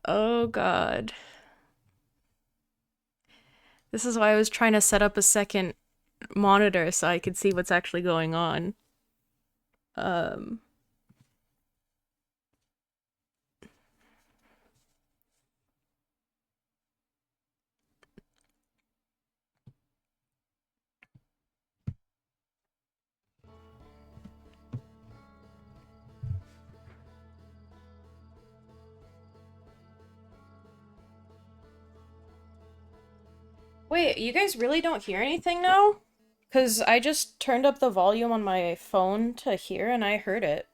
Oh God. This is why I was trying to set up a second monitor so I could see what's actually going on. Um, Wait, you guys really don't hear anything now? Because I just turned up the volume on my phone to hear and I heard it.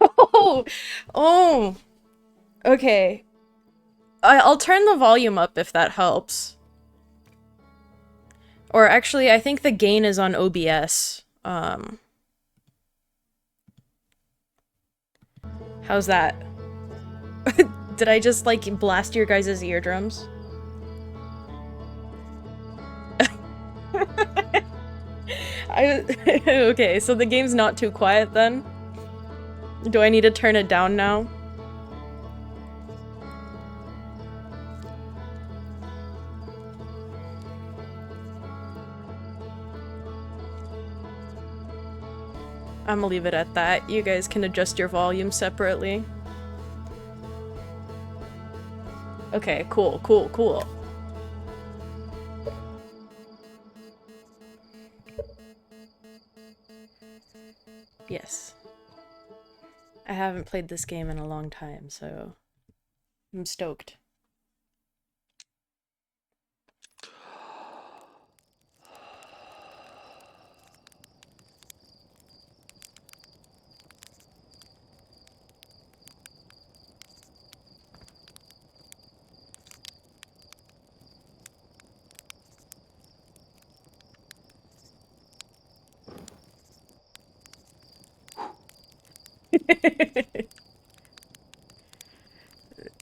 Oh, oh, okay. I'll turn the volume up if that helps. Or actually, I think the gain is on OBS. How's that? Did I just, like, blast your guys' eardrums? I okay, so the game's not too quiet then? Do I need to turn it down now? I'm gonna leave it at that. You guys can adjust your volume separately. Okay, cool, cool, cool. Yes. I haven't played this game in a long time, so I'm stoked.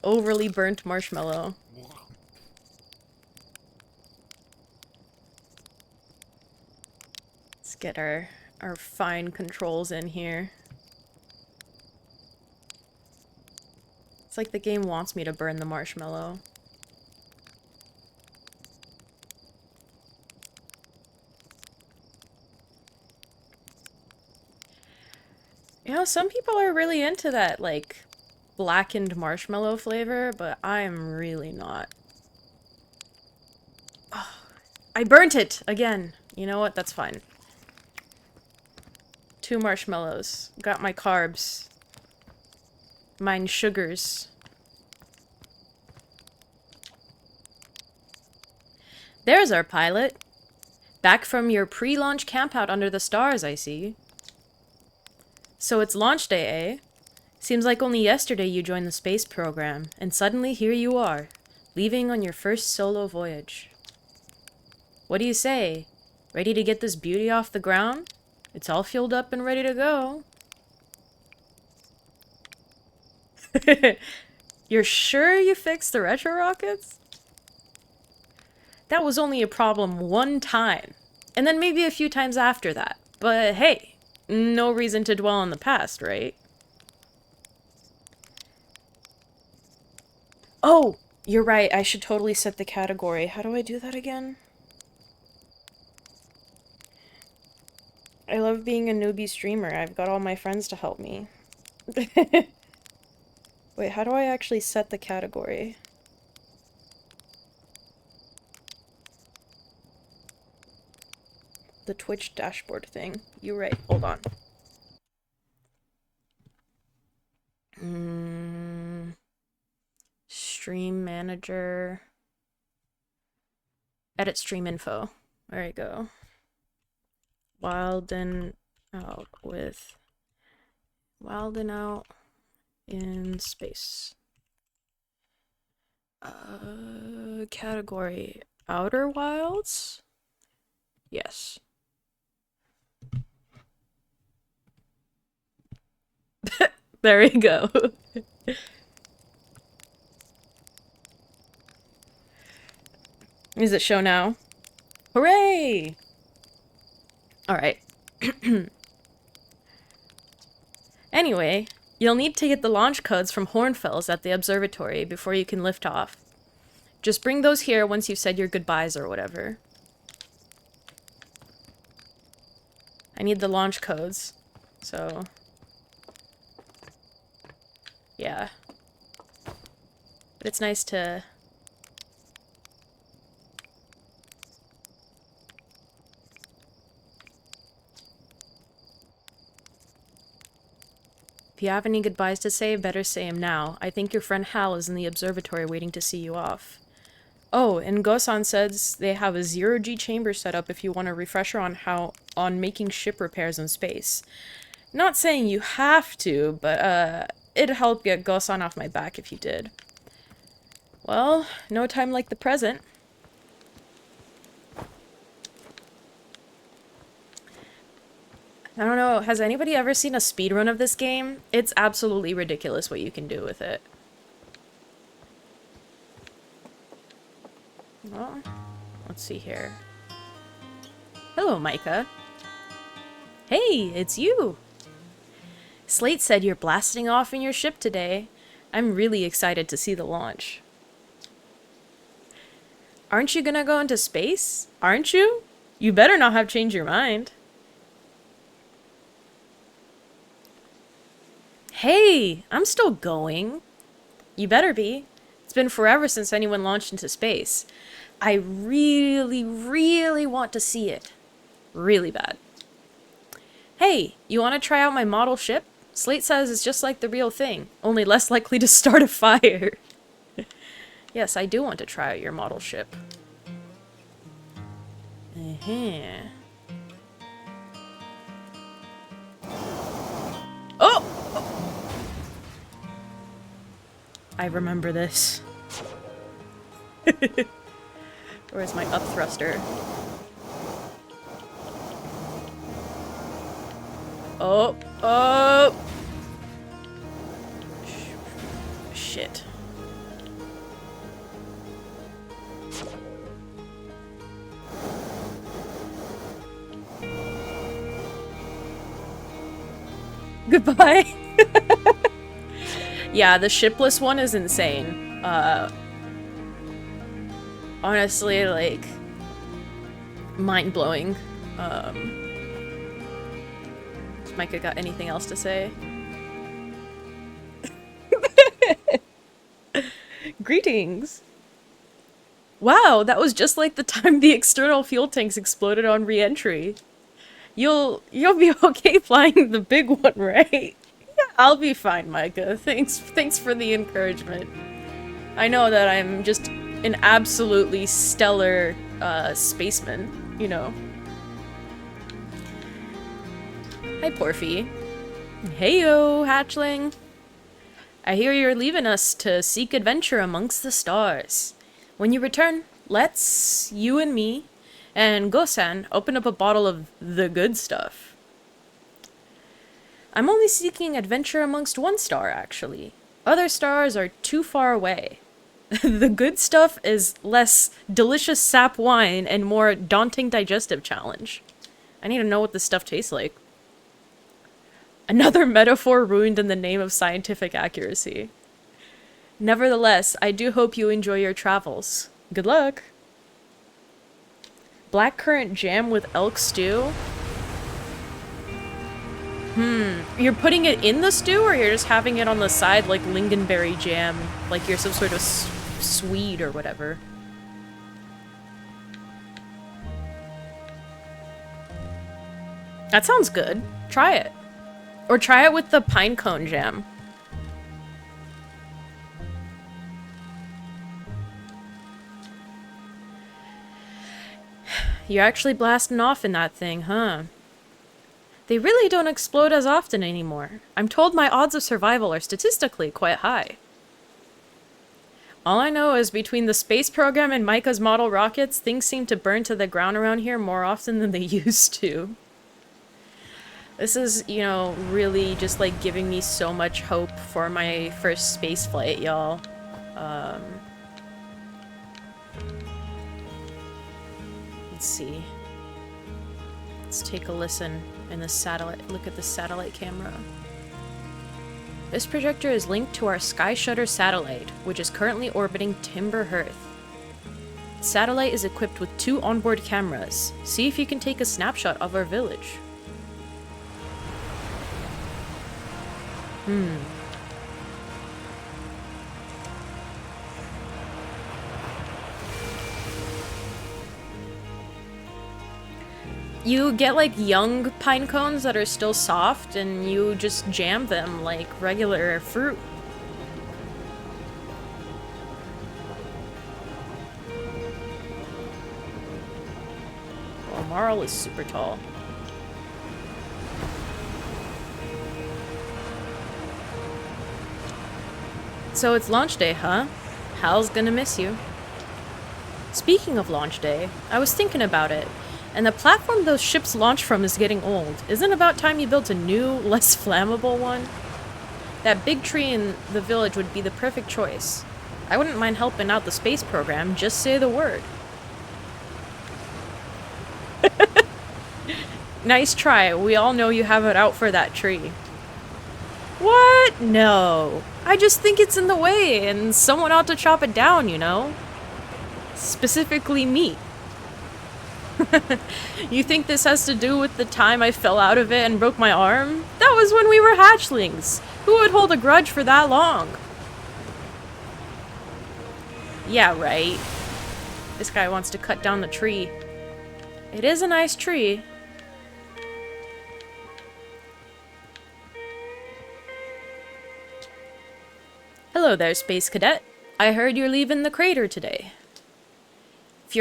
Overly burnt marshmallow. Let's get our fine controls in here. It's like the game wants me to burn the marshmallow. You know, some people are really into that, like, blackened marshmallow flavor, but I'm really not. Oh, I burnt it again. You know what? That's fine. 2 marshmallows. Got my carbs. Mine sugars. There's our pilot. Back from your pre-launch campout under the stars, I see. So it's launch day, eh? Seems like only yesterday you joined the space program, and suddenly here you are, leaving on your first solo voyage. What do you say? Ready to get this beauty off the ground? It's all fueled up and ready to go. You're sure you fixed the retro rockets? That was only a problem one time, and then maybe a few times after that. But hey, no reason to dwell on the past, right? Oh, you're right, I should totally set the category. How do I do that again? I love being a newbie streamer. I've got all my friends to help me. Wait, how do I actually set the category? The Twitch dashboard thing. You're right. Hold on. Stream manager. Edit stream info. There you go. Wilden out with Wilden out in space. Category Outer Wilds? Yes. There we go. Is it show now? Hooray! Alright. Anyway, you'll need to get the launch codes from Hornfels at the observatory before you can lift off. Just bring those here once you've said your goodbyes or whatever. I need the launch codes, so... yeah. But it's nice to... If you have any goodbyes to say, better say them now. I think your friend Hal is in the observatory waiting to see you off. Oh, and Gosan says they have a zero-G chamber set up if you want a refresher on making ship repairs in space. Not saying you have to, but it'd help get Gosan off my back if you did. Well, no time like the present. I don't know, has anybody ever seen a speedrun of this game? It's absolutely ridiculous what you can do with it. Well, let's see here. Hello, Micah. Hey, it's you! Slate said you're blasting off in your ship today. I'm really excited to see the launch. Aren't you gonna go into space? Aren't you? You better not have changed your mind. Hey, I'm still going. You better be. It's been forever since anyone launched into space. I really, really want to see it. Really bad. Hey, you want to try out my model ship? Slate says it's just like the real thing, only less likely to start a fire. Yes, I do want to try out your model ship. Oh! I remember this. Where's my up thruster? Oh! Oh! Shit. Goodbye! Yeah, the shipless one is insane. Honestly, like, mind-blowing. Has Micah got anything else to say? Greetings! Wow, that was just like the time the external fuel tanks exploded on re-entry. You'll be okay flying the big one, right? I'll be fine, Micah. Thanks for the encouragement. I know that I'm just an absolutely stellar, spaceman, you know. Hi, Porphy. Heyo, hatchling. I hear you're leaving us to seek adventure amongst the stars. When you return, let's, you and me, and Gosan, open up a bottle of the good stuff. I'm only seeking adventure amongst one star, actually. Other stars are too far away. The good stuff is less delicious sap wine and more daunting digestive challenge. I need to know what this stuff tastes like. Another metaphor ruined in the name of scientific accuracy. Nevertheless, I do hope you enjoy your travels. Good luck! Blackcurrant jam with elk stew? You're putting it in the stew, or you're just having it on the side like lingonberry jam? Like you're some sort of Swede or whatever? That sounds good. Try it. Or try it with the pine cone jam. You're actually blasting off in that thing, huh? They really don't explode as often anymore. I'm told my odds of survival are statistically quite high. All I know is between the space program and Micah's model rockets, things seem to burn to the ground around here more often than they used to. This is, you know, really just like giving me so much hope for my first space flight, y'all. Let's see. Let's take a listen in the satellite. Look at the satellite camera. This projector is linked to our Sky Shutter satellite, which is currently orbiting Timber Hearth. The satellite is equipped with 2 onboard cameras. See if you can take a snapshot of our village. You get like young pine cones that are still soft and you just jam them like regular fruit. Well, Marl is super tall. So it's launch day, huh? Hal's gonna miss you. Speaking of launch day, I was thinking about it, and the platform those ships launch from is getting old. Isn't it about time you built a new, less flammable one? That big tree in the village would be the perfect choice. I wouldn't mind helping out the space program, just say the word. Nice try, we all know you have it out for that tree. What? No. I just think it's in the way, and someone ought to chop it down, you know? Specifically me. You think this has to do with the time I fell out of it and broke my arm? That was when we were hatchlings. Who would hold a grudge for that long? Yeah, right. This guy wants to cut down the tree. It is a nice tree. Hello there, Space Cadet. I heard you're leaving the crater today. If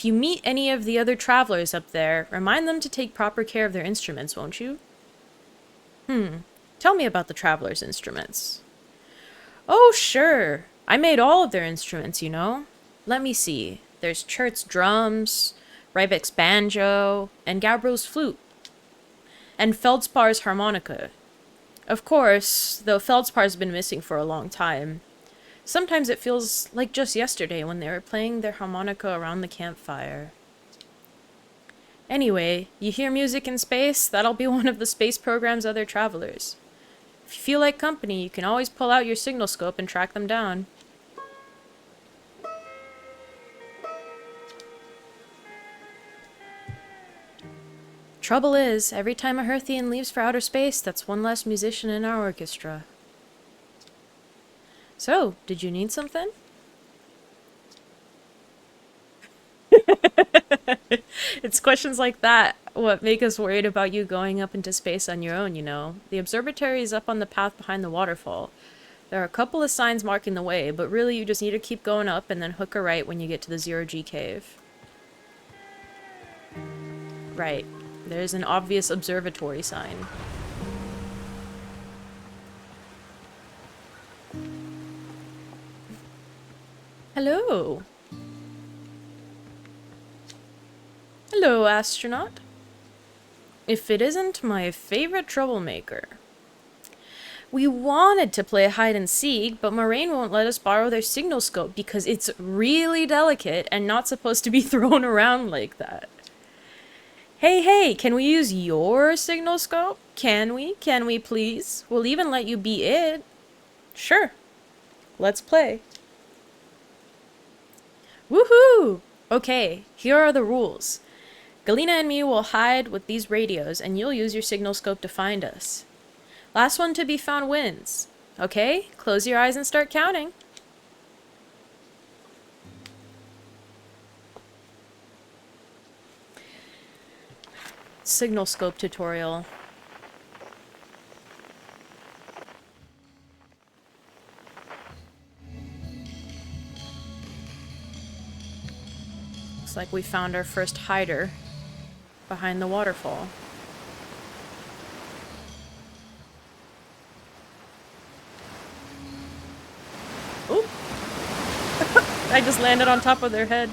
you meet any of the other travelers up there, remind them to take proper care of their instruments, won't you? Tell me about the travelers' instruments. Oh, sure. I made all of their instruments, you know. Let me see. There's Chert's drums, Rybek's banjo, and Gabbro's flute. And Feldspar's harmonica. Of course, though Feldspar's been missing for a long time. Sometimes it feels like just yesterday when they were playing their harmonica around the campfire. Anyway, you hear music in space? That'll be one of the space program's other travelers. If you feel like company, you can always pull out your signal scope and track them down. Trouble is, every time a Hearthian leaves for outer space, that's one less musician in our orchestra. So, did you need something? It's questions like that what make us worried about you going up into space on your own, you know. The observatory is up on the path behind the waterfall. There are a couple of signs marking the way, but really you just need to keep going up and then hook a right when you get to the Zero-G cave. Right. There's an obvious observatory sign. Hello. Hello, astronaut. If it isn't my favorite troublemaker. We wanted to play hide and seek, but Moraine won't let us borrow their signal scope because it's really delicate and not supposed to be thrown around like that. Hey, can we use your signal scope? Can we? Can we please? We'll even let you be it. Sure. Let's play. Woohoo! Okay, here are the rules. Galena and me will hide with these radios, and you'll use your signal scope to find us. Last one to be found wins. Okay, close your eyes and start counting. Signal scope tutorial. Looks like we found our first hider behind the waterfall. Oop! I just landed on top of their head.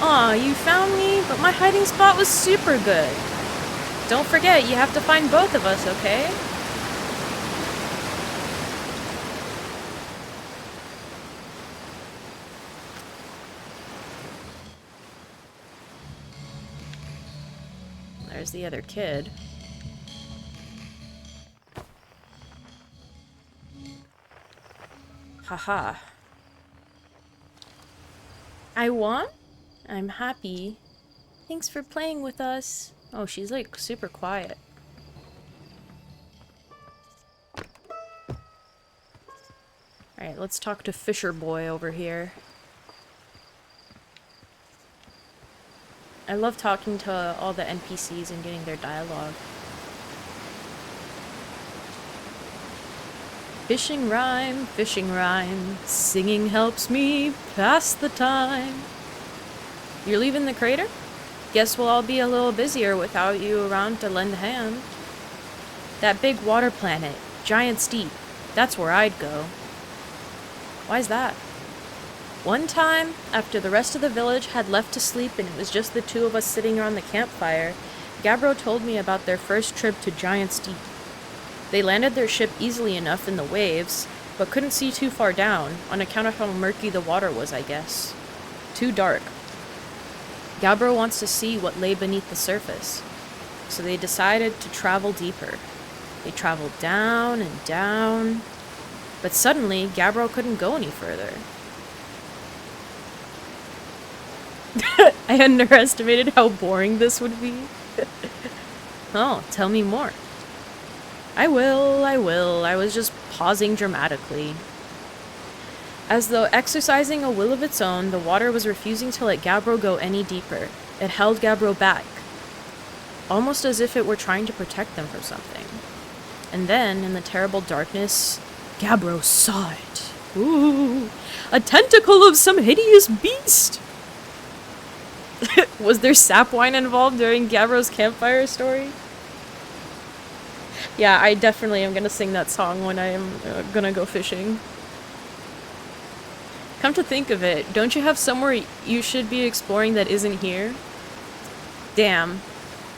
Aw, you found me, but my hiding spot was super good. Don't forget, you have to find both of us, okay? There's the other kid. Haha. I won? I'm happy. Thanks for playing with us. Oh, she's like super quiet. Alright, let's talk to Fisher Boy over here. I love talking to all the NPCs and getting their dialogue. Fishing rhyme, singing helps me pass the time. You're leaving the crater? Guess we'll all be a little busier without you around to lend a hand. That big water planet, Giant's Deep, that's where I'd go. Why's that? One time, after the rest of the village had left to sleep and it was just the two of us sitting around the campfire, Gabbro told me about their first trip to Giant's Deep. They landed their ship easily enough in the waves, but couldn't see too far down, on account of how murky the water was, I guess. Too dark. Gabbro wants to see what lay beneath the surface, so they decided to travel deeper. They traveled down and down, but suddenly Gabbro couldn't go any further. I underestimated how boring this would be. Oh, tell me more. I will. I was just pausing dramatically. As though exercising a will of its own, the water was refusing to let Gabbro go any deeper. It held Gabbro back, almost as if it were trying to protect them from something. And then, in the terrible darkness, Gabbro saw it. Ooh, a tentacle of some hideous beast! Was there sap wine involved during Gabbro's campfire story? Yeah, I definitely am gonna sing that song when I am gonna go fishing. Come to think of it, don't you have somewhere you should be exploring that isn't here? Damn.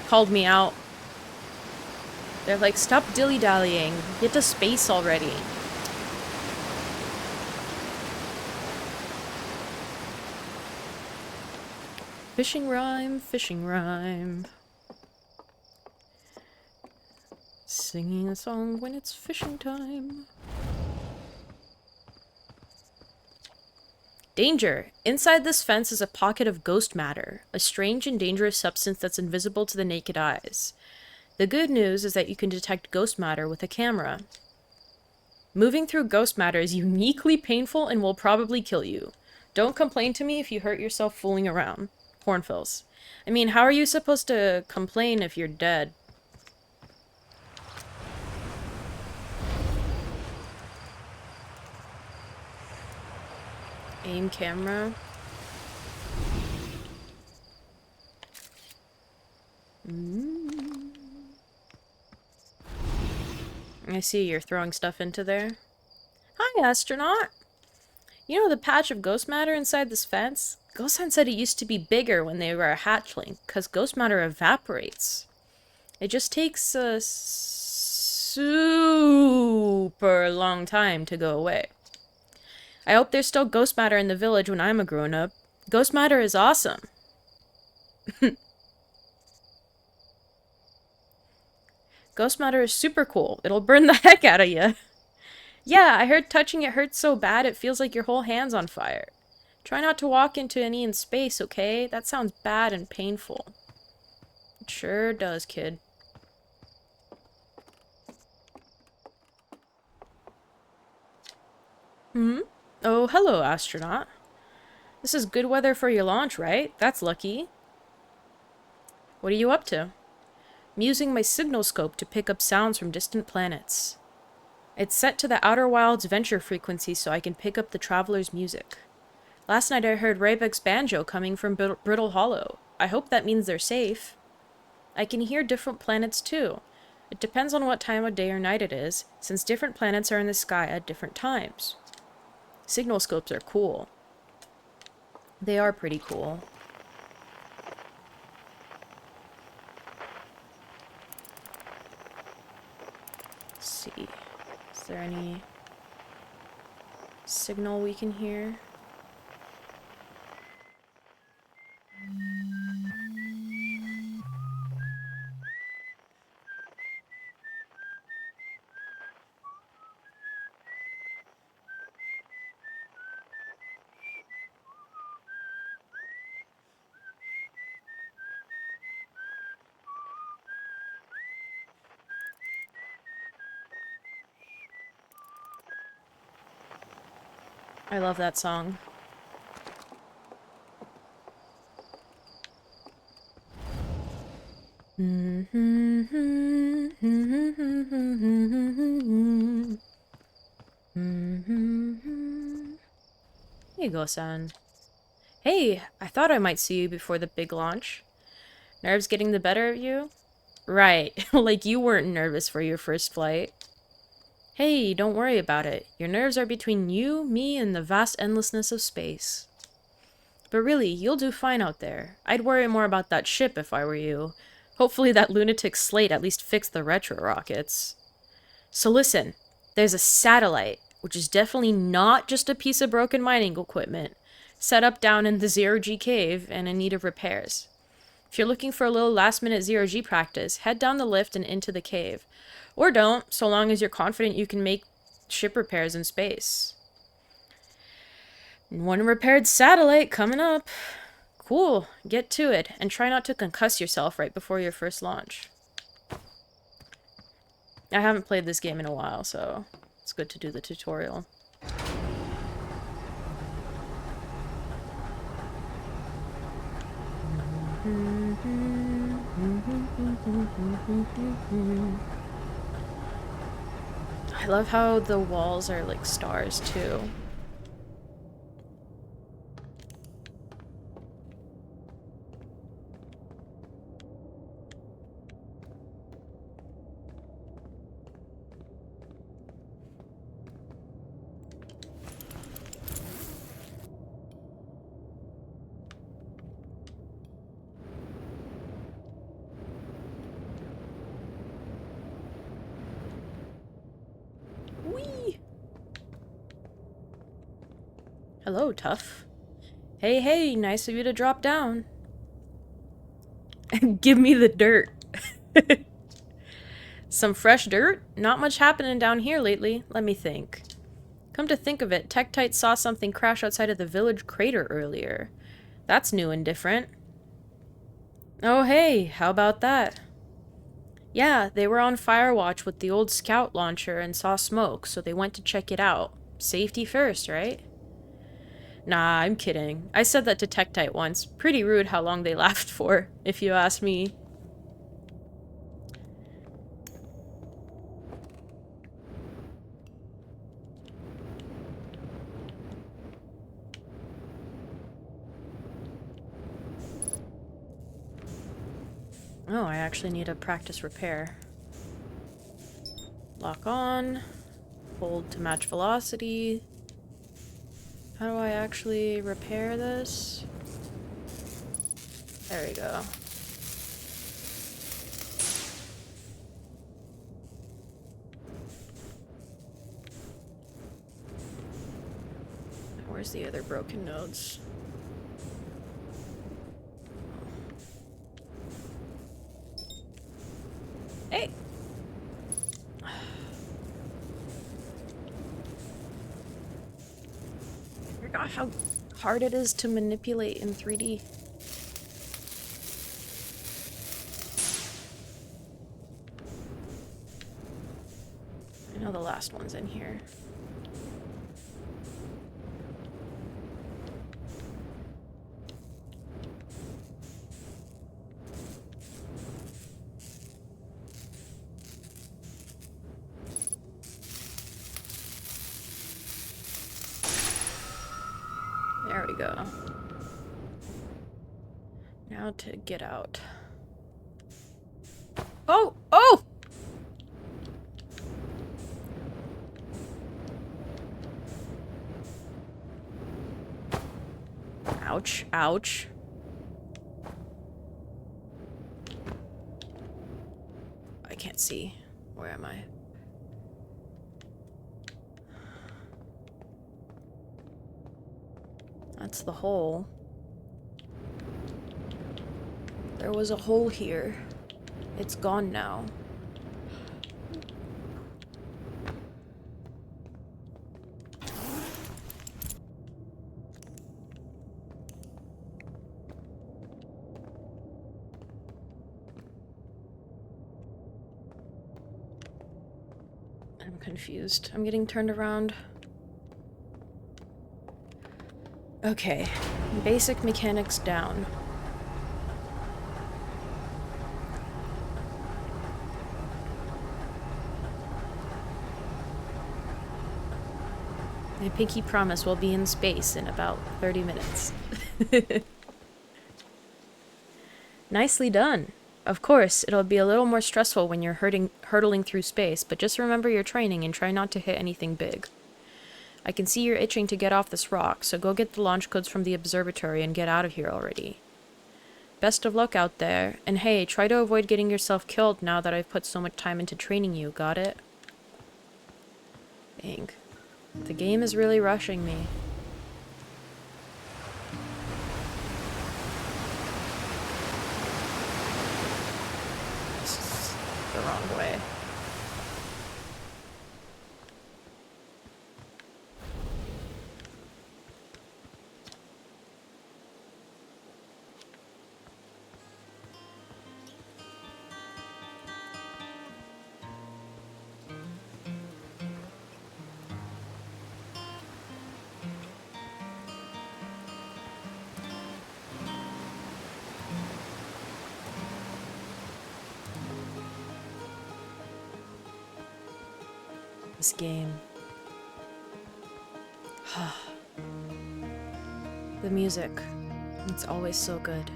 Called me out. They're like, stop dilly-dallying. Get to space already. Fishing rhyme, fishing rhyme. Singing a song when it's fishing time. Danger! Inside this fence is a pocket of ghost matter, a strange and dangerous substance that's invisible to the naked eyes. The good news is that you can detect ghost matter with a camera. Moving through ghost matter is uniquely painful and will probably kill you. Don't complain to me if you hurt yourself fooling around. Hornfills. I mean, how are you supposed to complain if you're dead? Aim camera. I see you're throwing stuff into there. Hi, astronaut! You know the patch of ghost matter inside this fence? Ghost said it used to be bigger when they were a hatchling, because ghost matter evaporates. It just takes a super long time to go away. I hope there's still ghost matter in the village when I'm a grown-up. Ghost matter is awesome. Ghost matter is super cool. It'll burn the heck out of you. Yeah, I heard touching it hurts so bad it feels like your whole hand's on fire. Try not to walk into any in space, okay? That sounds bad and painful. It sure does, kid. Oh, hello, astronaut. This is good weather for your launch, right? That's lucky. What are you up to? I'm using my signal scope to pick up sounds from distant planets. It's set to the Outer Wilds venture frequency so I can pick up the traveler's music. Last night I heard Raybek's banjo coming from Brittle Hollow. I hope that means they're safe. I can hear different planets too. It depends on what time of day or night it is, since different planets are in the sky at different times. Signal scopes are cool. They are pretty cool. Let's see. Is there any signal we can hear? I love that song. Here you go, son. Hey, I thought I might see you before the big launch. Nerves getting the better of you? Right, like you weren't nervous for your first flight. Hey, don't worry about it. Your nerves are between you, me, and the vast endlessness of space. But really, you'll do fine out there. I'd worry more about that ship if I were you. Hopefully that lunatic Slate at least fixed the retro rockets. So listen, there's a satellite, which is definitely not just a piece of broken mining equipment, set up down in the Zero-G cave and in need of repairs. If you're looking for a little last-minute Zero-G practice, head down the lift and into the cave. Or don't, so long as you're confident you can make ship repairs in space. One repaired satellite coming up. Cool, get to it, and try not to concuss yourself right before your first launch. I haven't played this game in a while, so it's good to do the tutorial. I love how the walls are like stars, too. Whee! Hello, Tough. Hey, hey, nice of you to drop down. Give me the dirt. Some fresh dirt? Not much happening down here lately. Let me think. Come to think of it, Tektite saw something crash outside of the village crater earlier. That's new and different. Oh hey, how about that? Yeah, they were on fire watch with the old scout launcher and saw smoke, so they went to check it out. Safety first, right? Nah, I'm kidding. I said that to Tektite once. Pretty rude how long they laughed for, if you ask me. Oh, I actually need a practice repair. Lock on. Hold to match velocity. How do I actually repair this? There we go. Where's the other broken nodes? Hey! I forgot how hard it is to manipulate in 3D. I know the last one's in here. There we go. Now to get out. Oh! Oh! Ouch. Ouch. I can't see. Where am I? That's the hole. There was a hole here. It's gone now. I'm confused. I'm getting turned around. Okay, basic mechanics down. My pinky promise we'll be in space in about 30 minutes. Nicely done. Of course, it'll be a little more stressful when you're hurtling through space, but just remember your training and try not to hit anything big. I can see you're itching to get off this rock, so go get the launch codes from the observatory and get out of here already. Best of luck out there, and hey, try to avoid getting yourself killed now that I've put so much time into training you, got it? Dang. The game is really rushing me. This is the wrong way. This game. The music. It's always so good.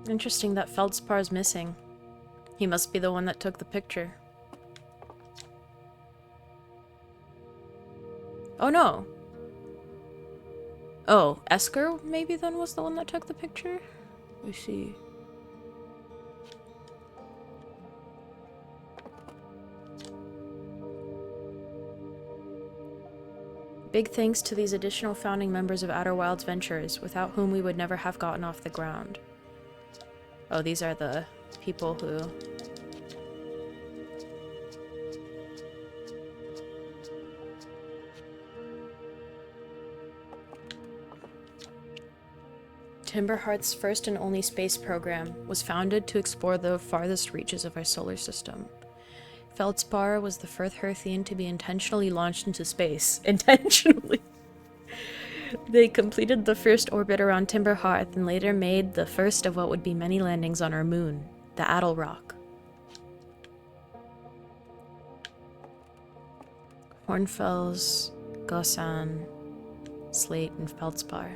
Interesting that Feldspar's missing. He must be the one that took the picture. Oh no! Oh, Esker maybe then was the one that took the picture? I see. Big thanks to these additional founding members of Outer Wilds Ventures, without whom we would never have gotten off the ground. Oh, these are the people who... Timberheart's first and only space program was founded to explore the farthest reaches of our solar system. Feldspar was the first Earthian to be intentionally launched into space. Intentionally! They completed the first orbit around Timberhearth and later made the first of what would be many landings on our moon, the Addle Rock. Hornfels, Gossan, Slate, and Feldspar.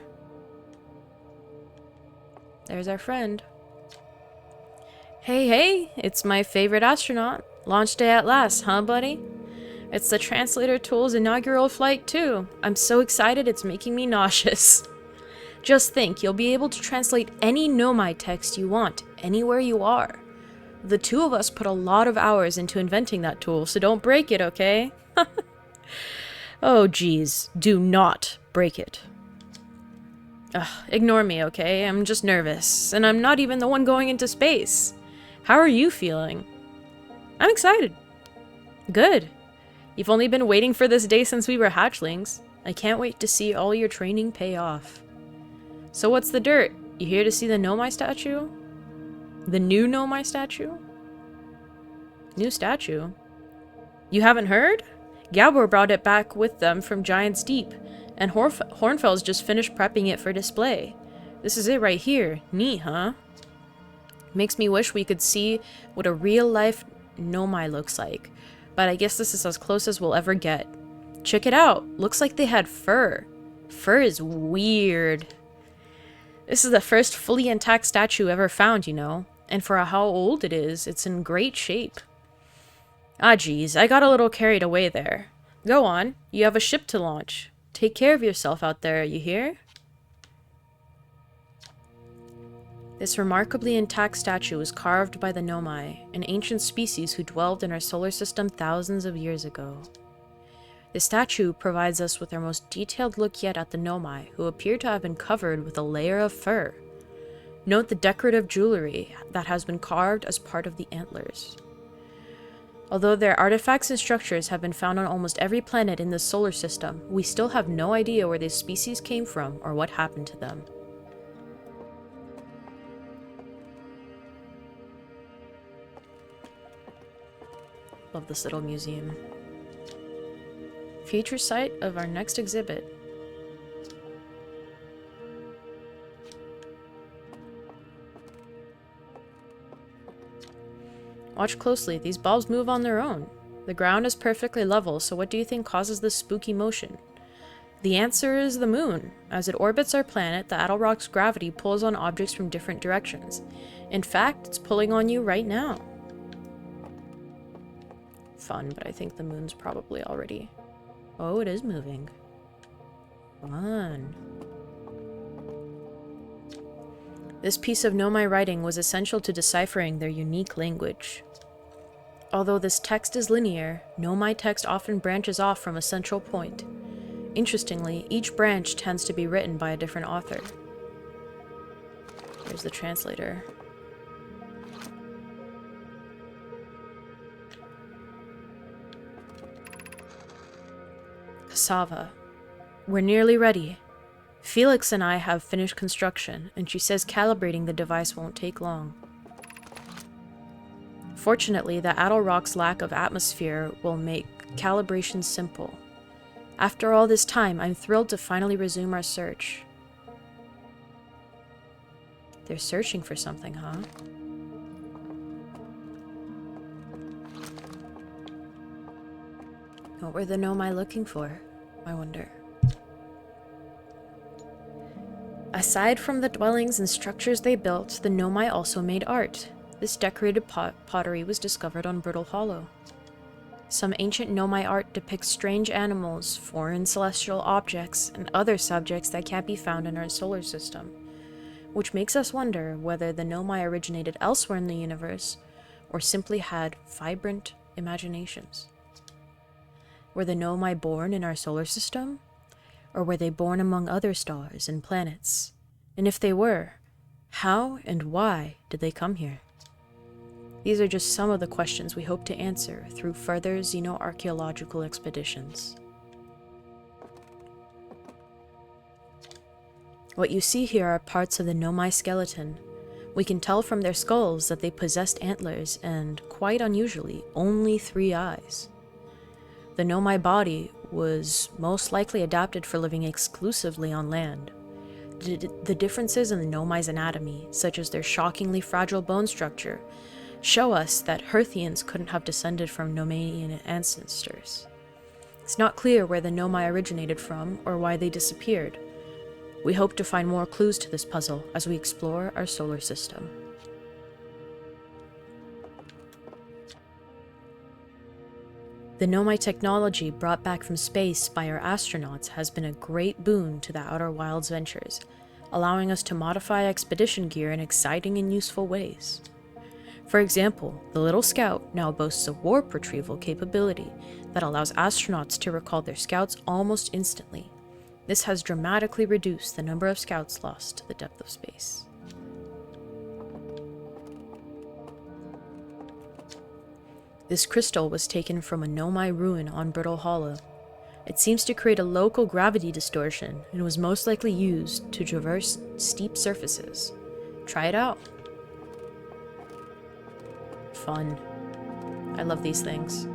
There's our friend. Hey, hey! It's my favorite astronaut. Launch day at last, huh, buddy? It's the translator tool's inaugural flight, too. I'm so excited it's making me nauseous. Just think, you'll be able to translate any Nomai text you want, anywhere you are. The two of us put a lot of hours into inventing that tool, so don't break it, okay? Oh, geez. Do not break it. Ugh, ignore me, okay? I'm just nervous, and I'm not even the one going into space. How are you feeling? I'm excited. Good. You've only been waiting for this day since we were hatchlings. I can't wait to see all your training pay off. So what's the dirt? You here to see the Nomai statue? The new Nomai statue? New statue? You haven't heard? Gabor brought it back with them from Giant's Deep, and Hornfels just finished prepping it for display. This is it right here. Neat, huh? Makes me wish we could see what a real-life Nomai looks like, but I guess this is as close as we'll ever get. Check it out. Looks like they had fur. Fur is weird. This is the first fully intact statue ever found, you know, and for how old it is, it's in great shape. Ah, geez, I got a little carried away there. Go on. You have a ship to launch. Take care of yourself out there, you hear? This remarkably intact statue was carved by the Nomai, an ancient species who dwelled in our solar system thousands of years ago. The statue provides us with our most detailed look yet at the Nomai, who appear to have been covered with a layer of fur. Note the decorative jewelry that has been carved as part of the antlers. Although their artifacts and structures have been found on almost every planet in the solar system, we still have no idea where these species came from or what happened to them. Love this little museum. Future site of our next exhibit. Watch closely. These bulbs move on their own. The ground is perfectly level, so what do you think causes this spooky motion? The answer is the moon. As it orbits our planet, the Adelrock's gravity pulls on objects from different directions. In fact, it's pulling on you right now. Fun, but I think the moon's probably already... Oh, it is moving. Fun. This piece of Nomai writing was essential to deciphering their unique language. Although this text is linear, Nomai text often branches off from a central point. Interestingly, each branch tends to be written by a different author. There's the translator. Cassava. We're nearly ready. Felix and I have finished construction, and she says calibrating the device won't take long. Fortunately, the Adelrock's lack of atmosphere will make calibration simple. After all this time, I'm thrilled to finally resume our search. They're searching for something, huh? What were the Nomai looking for, I wonder? Aside from the dwellings and structures they built, the Nomai also made art. This decorated pottery was discovered on Brittle Hollow. Some ancient Nomai art depicts strange animals, foreign celestial objects, and other subjects that can't be found in our solar system, which makes us wonder whether the Nomai originated elsewhere in the universe, or simply had vibrant imaginations. Were the Nomai born in our solar system? Or were they born among other stars and planets? And if they were, how and why did they come here? These are just some of the questions we hope to answer through further xenoarchaeological expeditions. What you see here are parts of the Nomai skeleton. We can tell from their skulls that they possessed antlers and, quite unusually, only 3 eyes. The Nomai body was most likely adapted for living exclusively on land. The differences in the Nomai's anatomy, such as their shockingly fragile bone structure, show us that Hearthians couldn't have descended from Nomaian ancestors. It's not clear where the Nomai originated from or why they disappeared. We hope to find more clues to this puzzle as we explore our solar system. The Nomai technology brought back from space by our astronauts has been a great boon to the Outer Wilds ventures, allowing us to modify expedition gear in exciting and useful ways. For example, the Little Scout now boasts a warp retrieval capability that allows astronauts to recall their scouts almost instantly. This has dramatically reduced the number of scouts lost to the depth of space. This crystal was taken from a Nomai ruin on Brittle Hollow. It seems to create a local gravity distortion and was most likely used to traverse steep surfaces. Try it out. Fun. I love these things.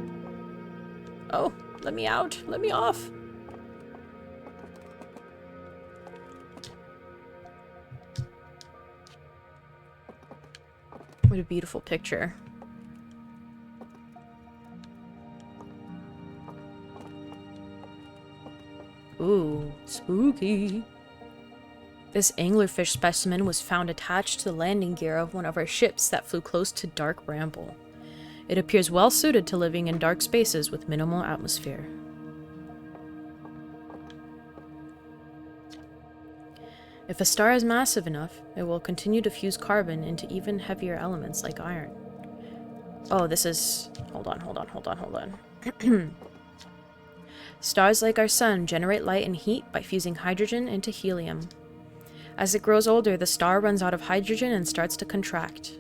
Oh, let me out. Let me off. What a beautiful picture. Ooh, spooky. This anglerfish specimen was found attached to the landing gear of one of our ships that flew close to dark bramble. It appears well suited to living in dark spaces with minimal atmosphere. If a star is massive enough, it will continue to fuse carbon into even heavier elements like iron. Oh, this is... Hold on. Stars like our sun generate light and heat by fusing hydrogen into helium. As it grows older, the star runs out of hydrogen and starts to contract.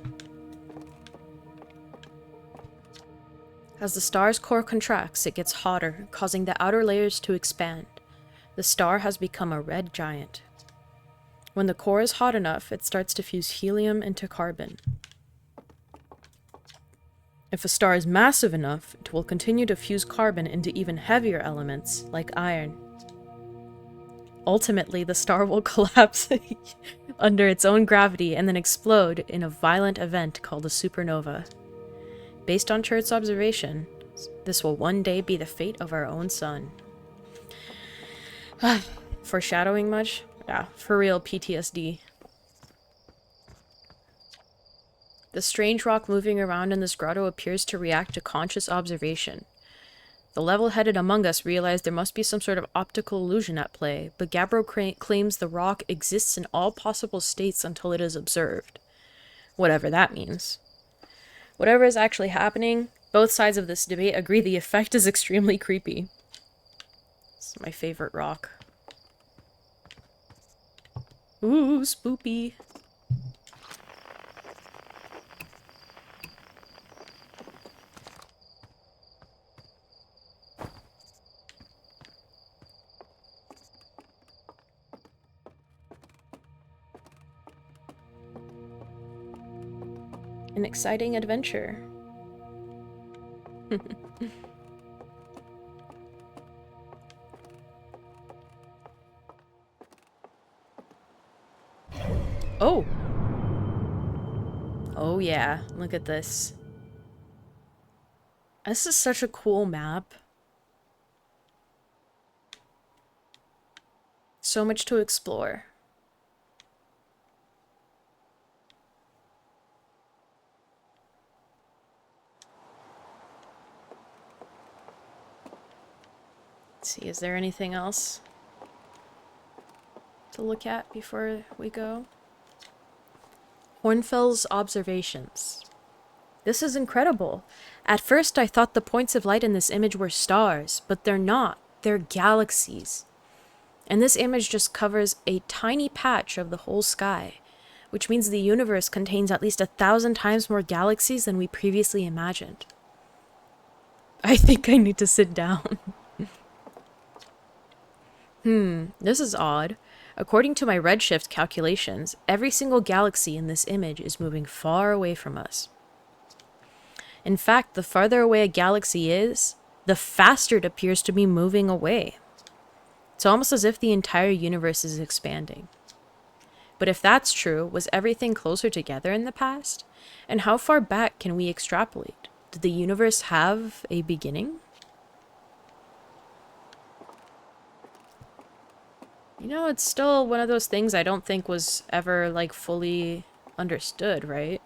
As the star's core contracts, it gets hotter, causing the outer layers to expand. The star has become a red giant. When the core is hot enough, it starts to fuse helium into carbon. If a star is massive enough, it will continue to fuse carbon into even heavier elements, like iron. Ultimately, the star will collapse under its own gravity and then explode in a violent event called a supernova. Based on Church's observation, this will one day be the fate of our own sun. Foreshadowing much? Yeah, for real PTSD. The strange rock moving around in this grotto appears to react to conscious observation. The level-headed among us realize there must be some sort of optical illusion at play, but Gabbro claims the rock exists in all possible states until it is observed. Whatever that means. Whatever is actually happening, both sides of this debate agree the effect is extremely creepy. This is my favorite rock. Ooh, spoopy. An exciting adventure. Oh! Oh yeah, look at this. This is such a cool map. So much to explore. Let's see, is there anything else to look at before we go? Hornfels observations. This is incredible. At first I thought the points of light in this image were stars, but they're not. They're galaxies. And this image just covers a tiny patch of the whole sky, which means the universe contains at least 1,000 times more galaxies than we previously imagined. I think I need to sit down. This is odd. According to my redshift calculations, every single galaxy in this image is moving far away from us. In fact, the farther away a galaxy is, the faster it appears to be moving away. It's almost as if the entire universe is expanding. But if that's true, was everything closer together in the past? And how far back can we extrapolate? Did the universe have a beginning? You know, it's still one of those things I don't think was ever, like, fully understood, right?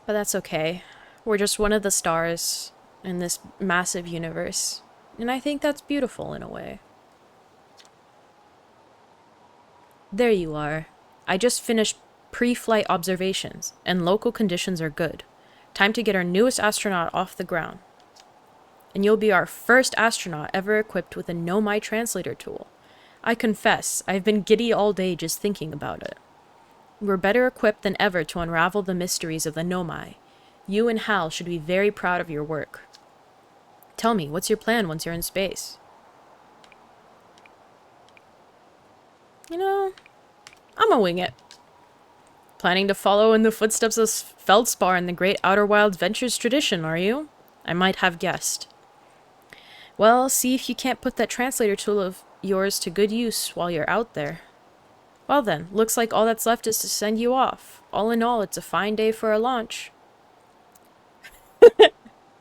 But that's okay. We're just one of the stars in this massive universe. And I think that's beautiful in a way. There you are. I just finished pre-flight observations, and local conditions are good. Time to get our newest astronaut off the ground. And you'll be our first astronaut ever equipped with a Nomai translator tool. I confess, I've been giddy all day just thinking about it. We're better equipped than ever to unravel the mysteries of the Nomai. You and Hal should be very proud of your work. Tell me, what's your plan once you're in space? You know, I'ma wing it. Planning to follow in the footsteps of Feldspar in the great Outer Wilds Ventures tradition, are you? I might have guessed. Well, see if you can't put that translator tool of yours to good use while you're out there. Well then, looks like all that's left is to send you off. All in all, it's a fine day for a launch.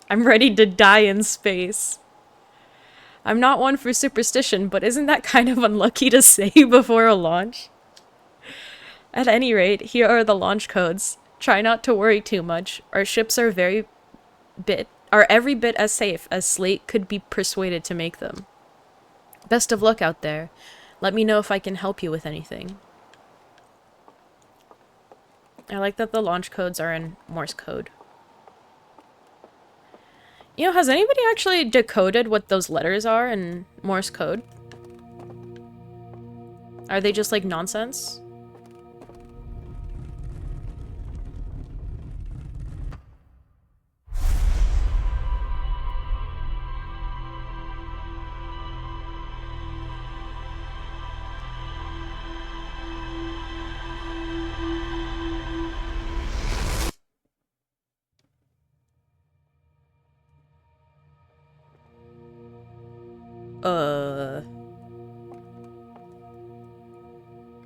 I'm ready to die in space. I'm not one for superstition, but isn't that kind of unlucky to say before a launch? At any rate, here are the launch codes. Try not to worry too much. Our ships are every bit as safe as Slate could be persuaded to make them. Best of luck out there. Let me know if I can help you with anything. I like that the launch codes are in Morse code. You know, has anybody actually decoded what those letters are in Morse code? Are they just like nonsense?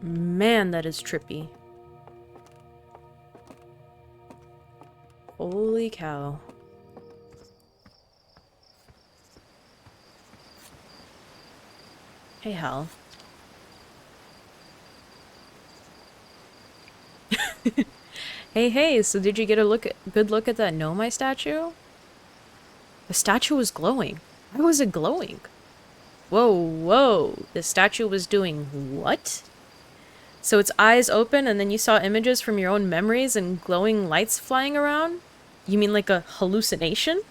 Man, that is trippy. Holy cow. Hey, Hal. Hey, so did you get a good look at that Nomai statue? The statue was glowing. Why was it glowing? Whoa. The statue was doing what? So its eyes open and then you saw images from your own memories and glowing lights flying around? You mean like a hallucination?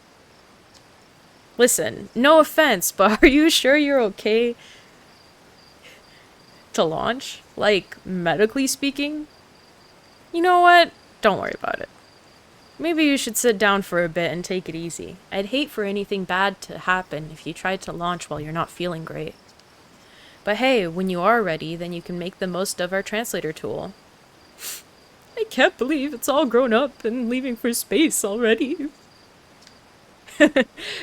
Listen, no offense, but are you sure you're okay to launch? Like, medically speaking? You know what? Don't worry about it. Maybe you should sit down for a bit and take it easy. I'd hate for anything bad to happen if you tried to launch while you're not feeling great. But hey, when you are ready, then you can make the most of our translator tool. I can't believe it's all grown up and leaving for space already.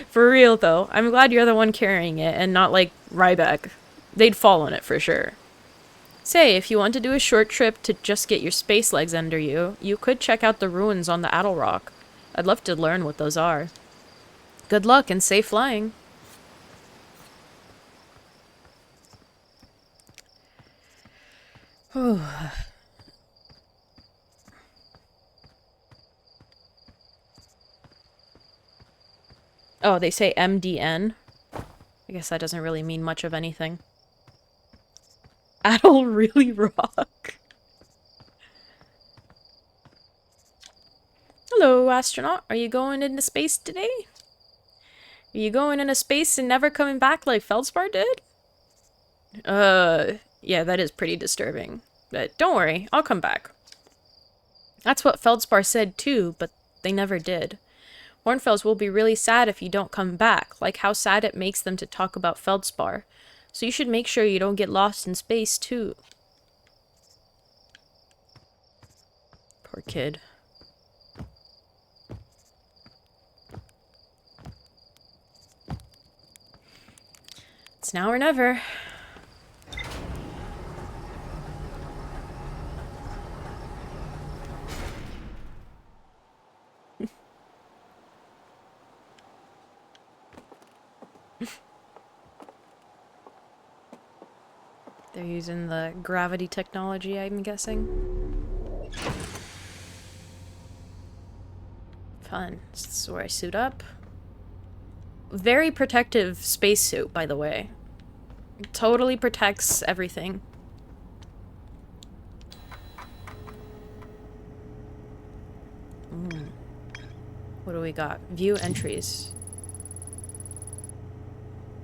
For real though, I'm glad you're the one carrying it and not like Ryback. They'd fall on it for sure. Say, if you want to do a short trip to just get your space legs under you, you could check out the ruins on the Addle Rock. I'd love to learn what those are. Good luck and safe flying. Oh, they say MDN? I guess that doesn't really mean much of anything. Addle really rock. Hello, astronaut. Are you going into space today? Are you going into space and never coming back like Feldspar did? Yeah, that is pretty disturbing. But don't worry, I'll come back. That's what Feldspar said too, but they never did. Hornfels will be really sad if you don't come back, like how sad it makes them to talk about Feldspar. So you should make sure you don't get lost in space too. Poor kid. It's now or never. They're using the gravity technology, I'm guessing. Fun. This is where I suit up. Very protective spacesuit, by the way. It totally protects everything. What do we got? View entries.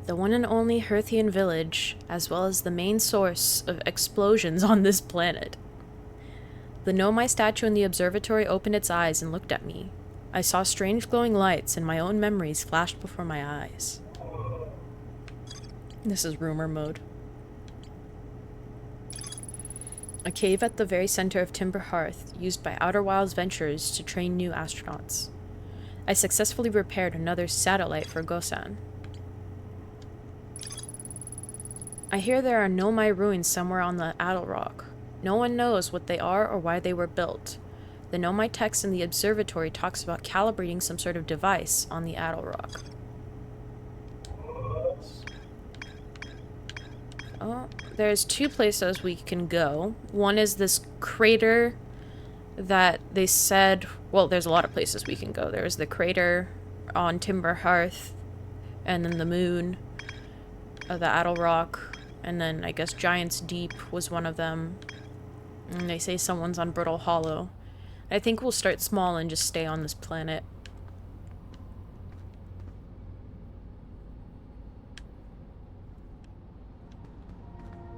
The one and only Herthian village, as well as the main source of explosions on this planet. The Nomai statue in the observatory opened its eyes and looked at me. I saw strange glowing lights and my own memories flashed before my eyes. This is rumor mode. A cave at the very center of Timber Hearth, used by Outer Wilds Ventures to train new astronauts. I successfully repaired another satellite for Gosan. I hear there are Nomai ruins somewhere on the Addle Rock. No one knows what they are or why they were built. The Nomai text in the observatory talks about calibrating some sort of device on the Addle Rock. Oh, there's two places we can go. One is this crater that they said... Well, there's a lot of places we can go. There's the crater on Timber Hearth, and then the moon, the Addle Rock, and then I guess Giant's Deep was one of them. And they say someone's on Brittle Hollow. I think we'll start small and just stay on this planet.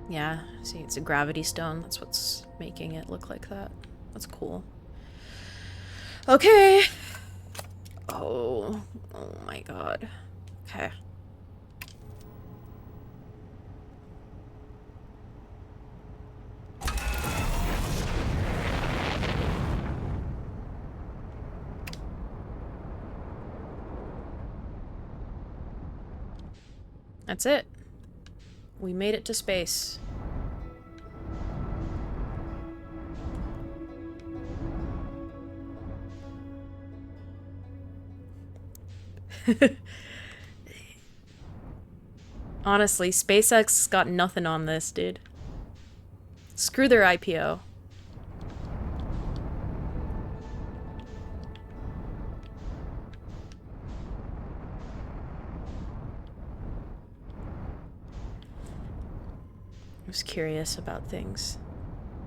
Yeah, see, it's a gravity stone. That's what's making it look like that. That's cool. Okay. Oh my god. Okay. That's it. We made it to space. Honestly, SpaceX got nothing on this, dude. Screw their IPO. I was curious about things.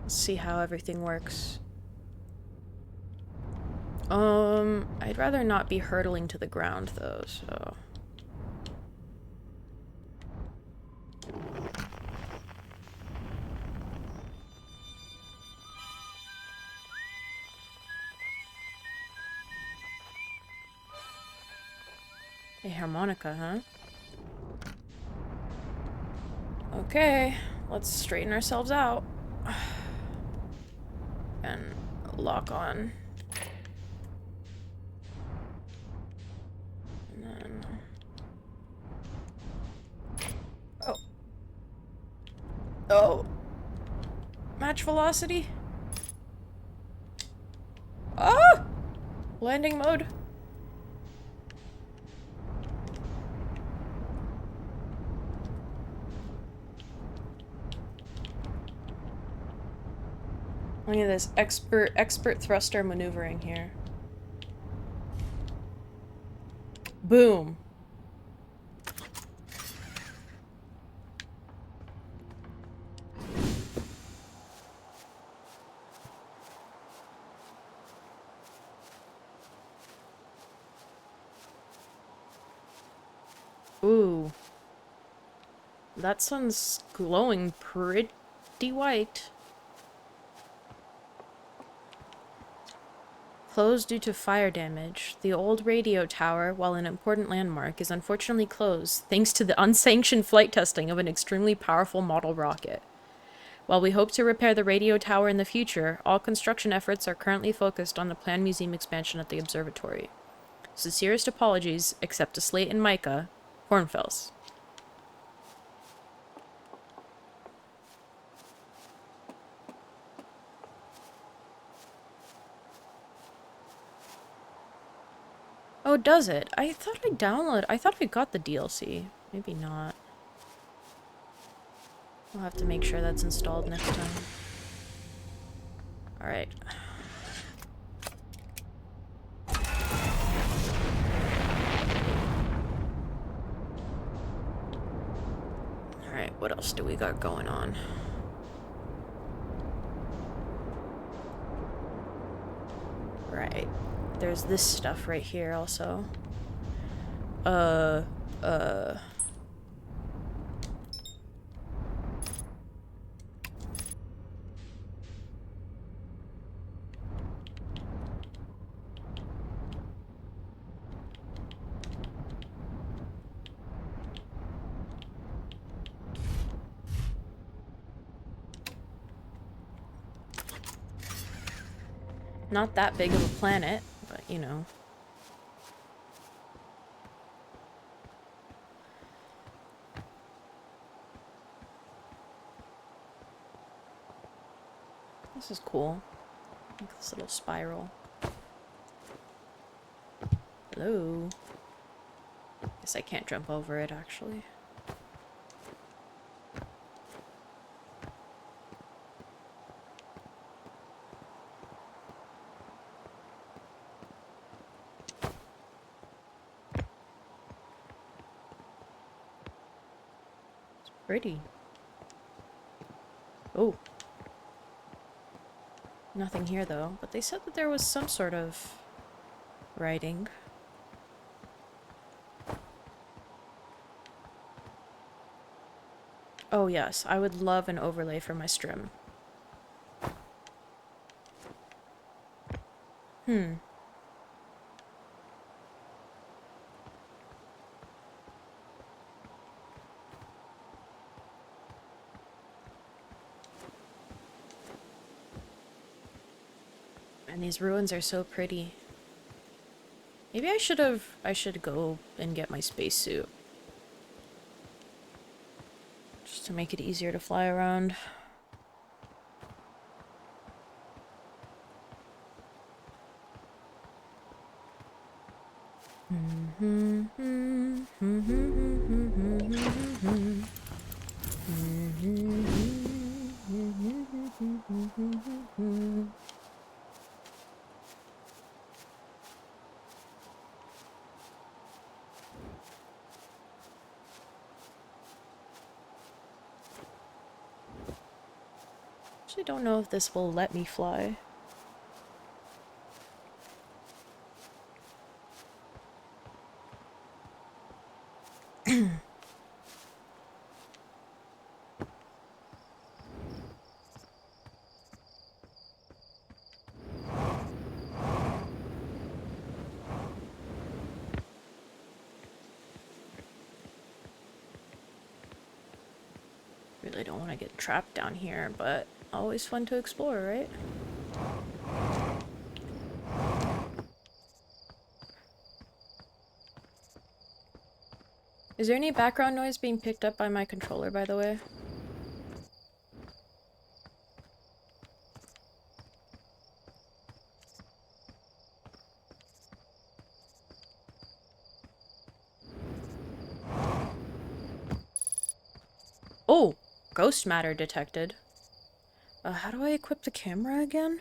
Let's see how everything works. I'd rather not be hurtling to the ground, though, so... A harmonica, huh? Okay, let's straighten ourselves out. And lock on. And then... Oh. Oh. Match velocity. Oh! Landing mode. Look at this expert thruster maneuvering here. Boom. Ooh. That sun's glowing pretty white. Closed due to fire damage. The old radio tower, while an important landmark, is unfortunately closed thanks to the unsanctioned flight testing of an extremely powerful model rocket. While we hope to repair the radio tower in the future, all construction efforts are currently focused on the planned museum expansion at the observatory. Sincerest apologies, except to Slate and Micah, Hornfels. Oh, does it? I thought I thought I got the DLC. Maybe not. We'll have to make sure that's installed next time. Alright. Alright, what else do we got going on? Right. There's this stuff right here also. Not that big of a planet, but you know. This is cool. Like this little spiral. Hello. Guess I can't jump over it, actually. It's pretty. Oh. Nothing here, though. But they said that there was some sort of writing. Oh, yes. I would love an overlay for my stream. And these ruins are so pretty. Maybe I should go and get my spacesuit. Just to make it easier to fly around. Actually don't know if this will let me fly. Really don't want to get trapped down here, but always fun to explore, right? Is there any background noise being picked up by my controller, by the way? Oh! Ghost matter detected. How do I equip the camera again?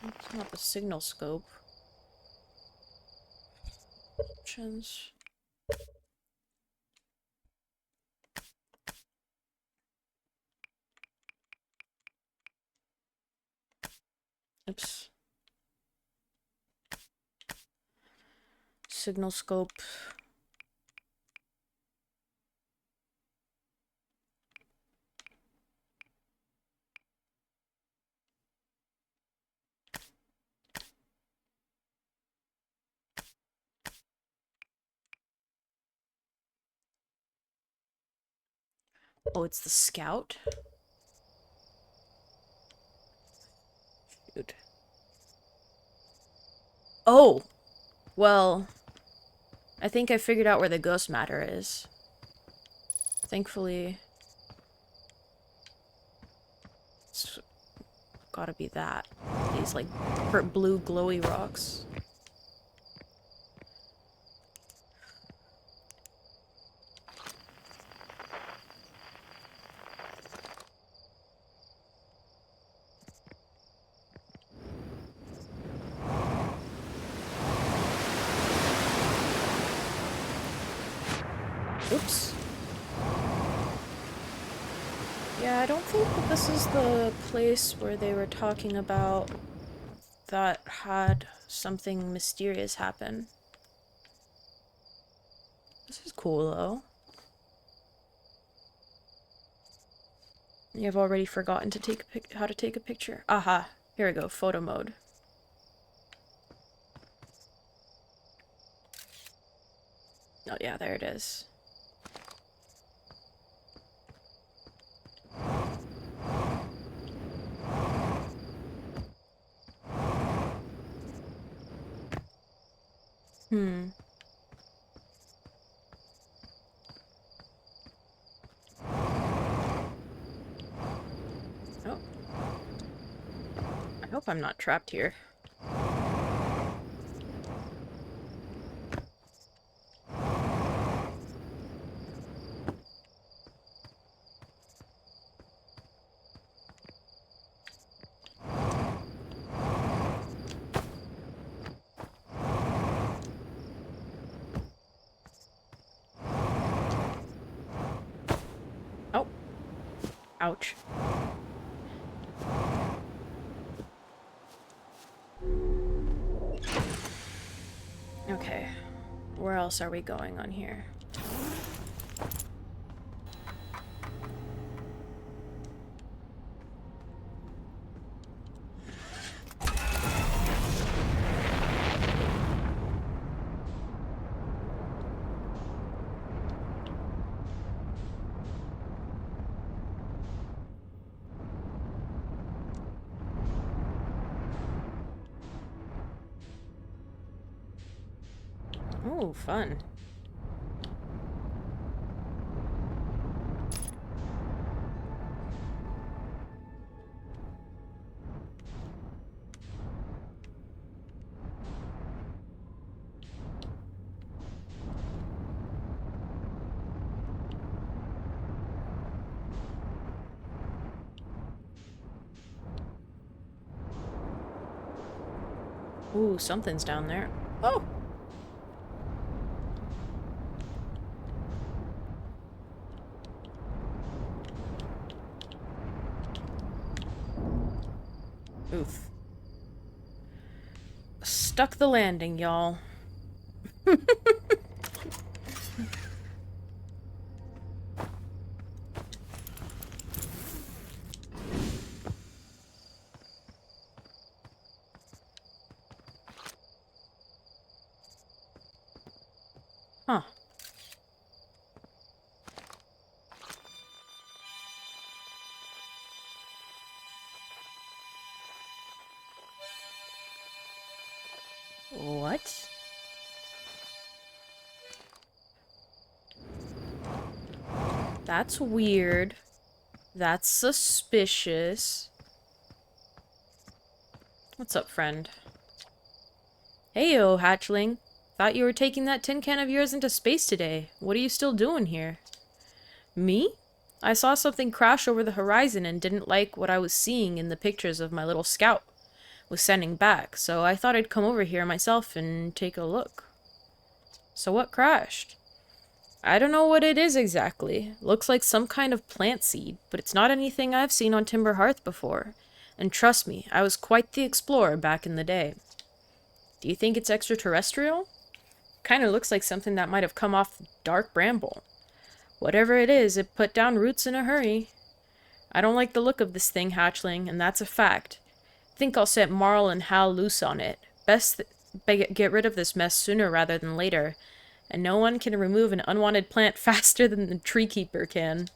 It's not the signal scope. Options. Oops. Signal scope. Oh, it's the scout? Shoot. Oh! Well, I think I figured out where the ghost matter is. Thankfully, it's gotta be that. These, like, blue glowy rocks. Oops. Yeah, I don't think that this is the place where they were talking about that had something mysterious happen. This is cool, though. You've already forgotten to take how to take a picture. Aha. Here we go. Photo mode. Oh, yeah, there it is. Oh. I hope I'm not trapped here. Oh. Ouch. Okay. Where else are we going on here? Oh, fun. Ooh, something's down there. Oh! Oof. Stuck the landing, y'all. Huh. What? That's weird. That's suspicious. What's up, friend? Heyo, hatchling. Thought you were taking that tin can of yours into space today. What are you still doing here? Me? I saw something crash over the horizon and didn't like what I was seeing in the pictures of my little scout was sending back, so I thought I'd come over here myself and take a look. So what crashed? I don't know what it is exactly. Looks like some kind of plant seed, but it's not anything I've seen on Timber Hearth before. And trust me, I was quite the explorer back in the day. Do you think it's extraterrestrial? Kinda looks like something that might have come off Dark Bramble. Whatever it is, it put down roots in a hurry. I don't like the look of this thing, hatchling, and that's a fact. Think I'll set Marl and Hal loose on it. Best get rid of this mess sooner rather than later, and no one can remove an unwanted plant faster than the tree keeper can.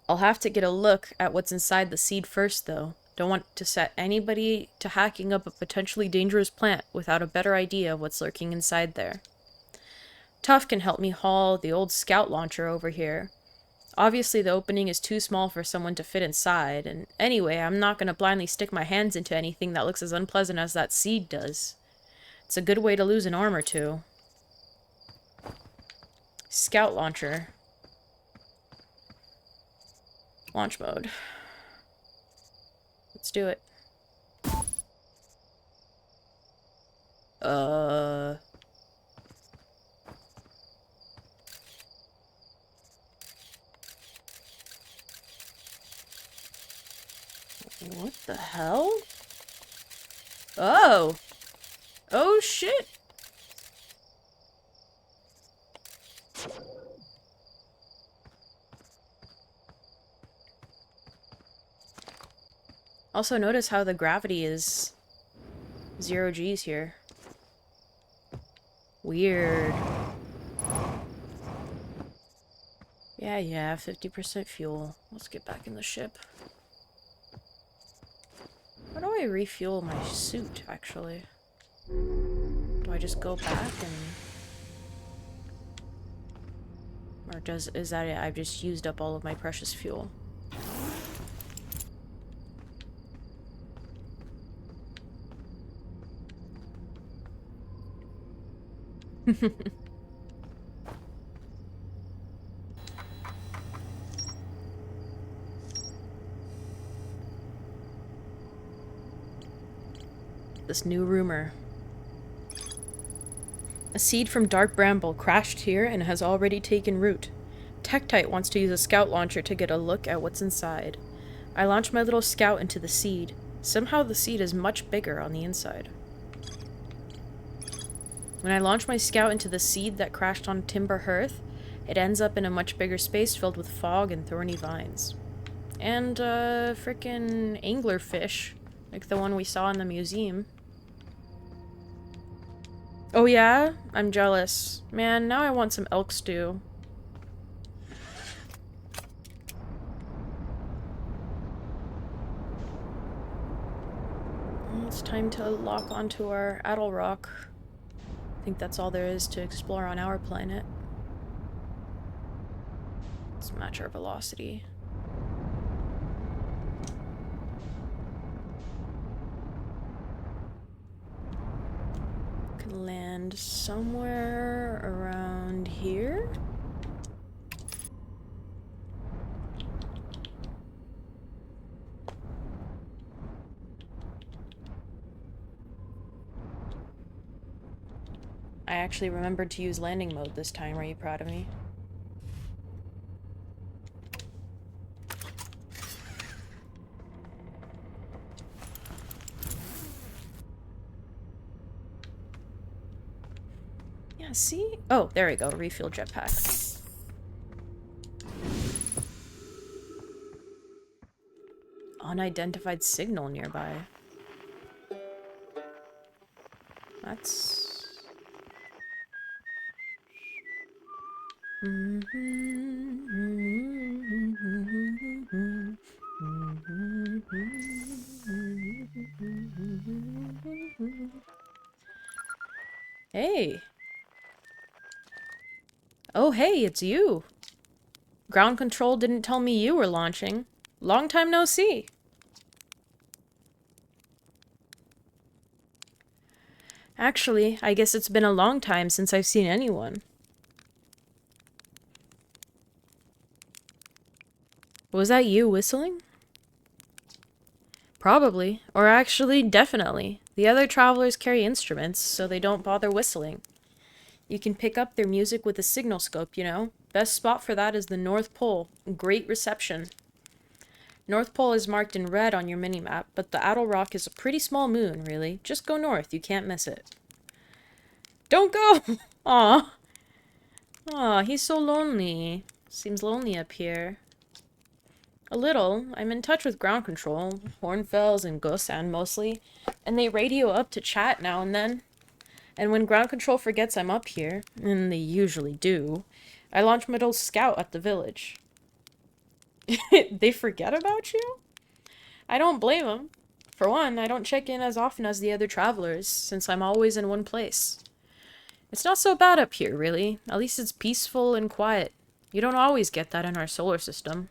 I'll have to get a look at what's inside the seed first, though. Don't want to set anybody to hacking up a potentially dangerous plant without a better idea of what's lurking inside there. Tuff can help me haul the old scout launcher over here. Obviously, the opening is too small for someone to fit inside, and anyway, I'm not going to blindly stick my hands into anything that looks as unpleasant as that seed does. It's a good way to lose an arm or two. Scout launcher. Launch mode. Let's do it. What the hell? Oh! Oh shit! Also notice how the gravity is 0 G's here. Weird. Yeah, 50% fuel. Let's get back in the ship. How do I refuel my suit, actually? Do I just go back and... Or is that it? I've just used up all of my precious fuel. This new rumor. A seed from Dark Bramble crashed here and has already taken root. Tektite wants to use a scout launcher to get a look at what's inside. I launch my little scout into the seed. Somehow the seed is much bigger on the inside. When I launch my scout into the seed that crashed on Timber Hearth, it ends up in a much bigger space filled with fog and thorny vines. And, frickin' anglerfish, like the one we saw in the museum. Oh yeah? I'm jealous. Man, now I want some elk stew. It's time to lock onto our Addle Rock. I think that's all there is to explore on our planet. Let's match our velocity. Can land somewhere around here. I actually remembered to use landing mode this time. Are you proud of me? Yeah, see? Oh, there we go. Refuel jetpack. Unidentified signal nearby. That's... Hey! Oh, hey, it's you! Ground control didn't tell me you were launching. Long time no see. Actually, I guess it's been a long time since I've seen anyone. Was that you whistling? Probably. Or actually, definitely. The other travelers carry instruments, so they don't bother whistling. You can pick up their music with a signal scope, you know? Best spot for that is the North Pole. Great reception. North Pole is marked in red on your minimap, but the Addle Rock is a pretty small moon, really. Just go north, you can't miss it. Don't go! Aw. Aw, he's so lonely. Seems lonely up here. A little. I'm in touch with ground control, Hornfels and Gosan mostly, and they radio up to chat now and then. And when ground control forgets I'm up here, and they usually do, I launch my little scout at the village. They forget about you? I don't blame them. For one, I don't check in as often as the other travelers, since I'm always in one place. It's not so bad up here, really. At least it's peaceful and quiet. You don't always get that in our solar system.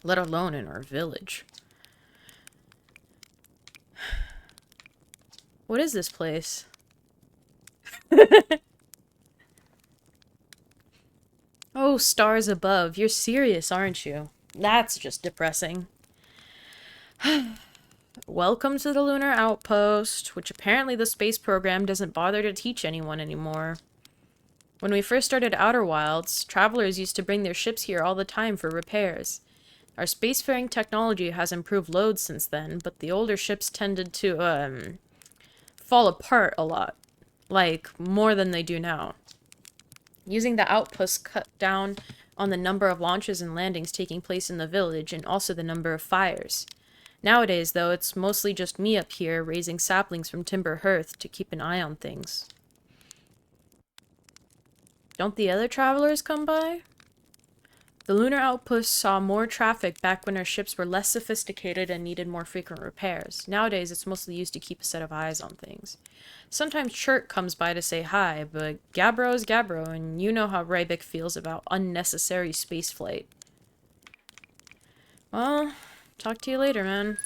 Let alone in our village. What is this place? Oh, stars above. You're serious, aren't you? That's just depressing. Welcome to the Lunar Outpost, which apparently the space program doesn't bother to teach anyone anymore. When we first started Outer Wilds, travelers used to bring their ships here all the time for repairs. Our spacefaring technology has improved loads since then, but the older ships tended to, fall apart a lot. Like, more than they do now. Using the outpost cut down on the number of launches and landings taking place in the village, and also the number of fires. Nowadays, though, it's mostly just me up here raising saplings from Timber Hearth to keep an eye on things. Don't the other travelers come by? The Lunar Outpost saw more traffic back when our ships were less sophisticated and needed more frequent repairs. Nowadays, it's mostly used to keep a set of eyes on things. Sometimes Chert comes by to say hi, but Gabbro is Gabbro, and you know how Rybik feels about unnecessary spaceflight. Well, talk to you later, man.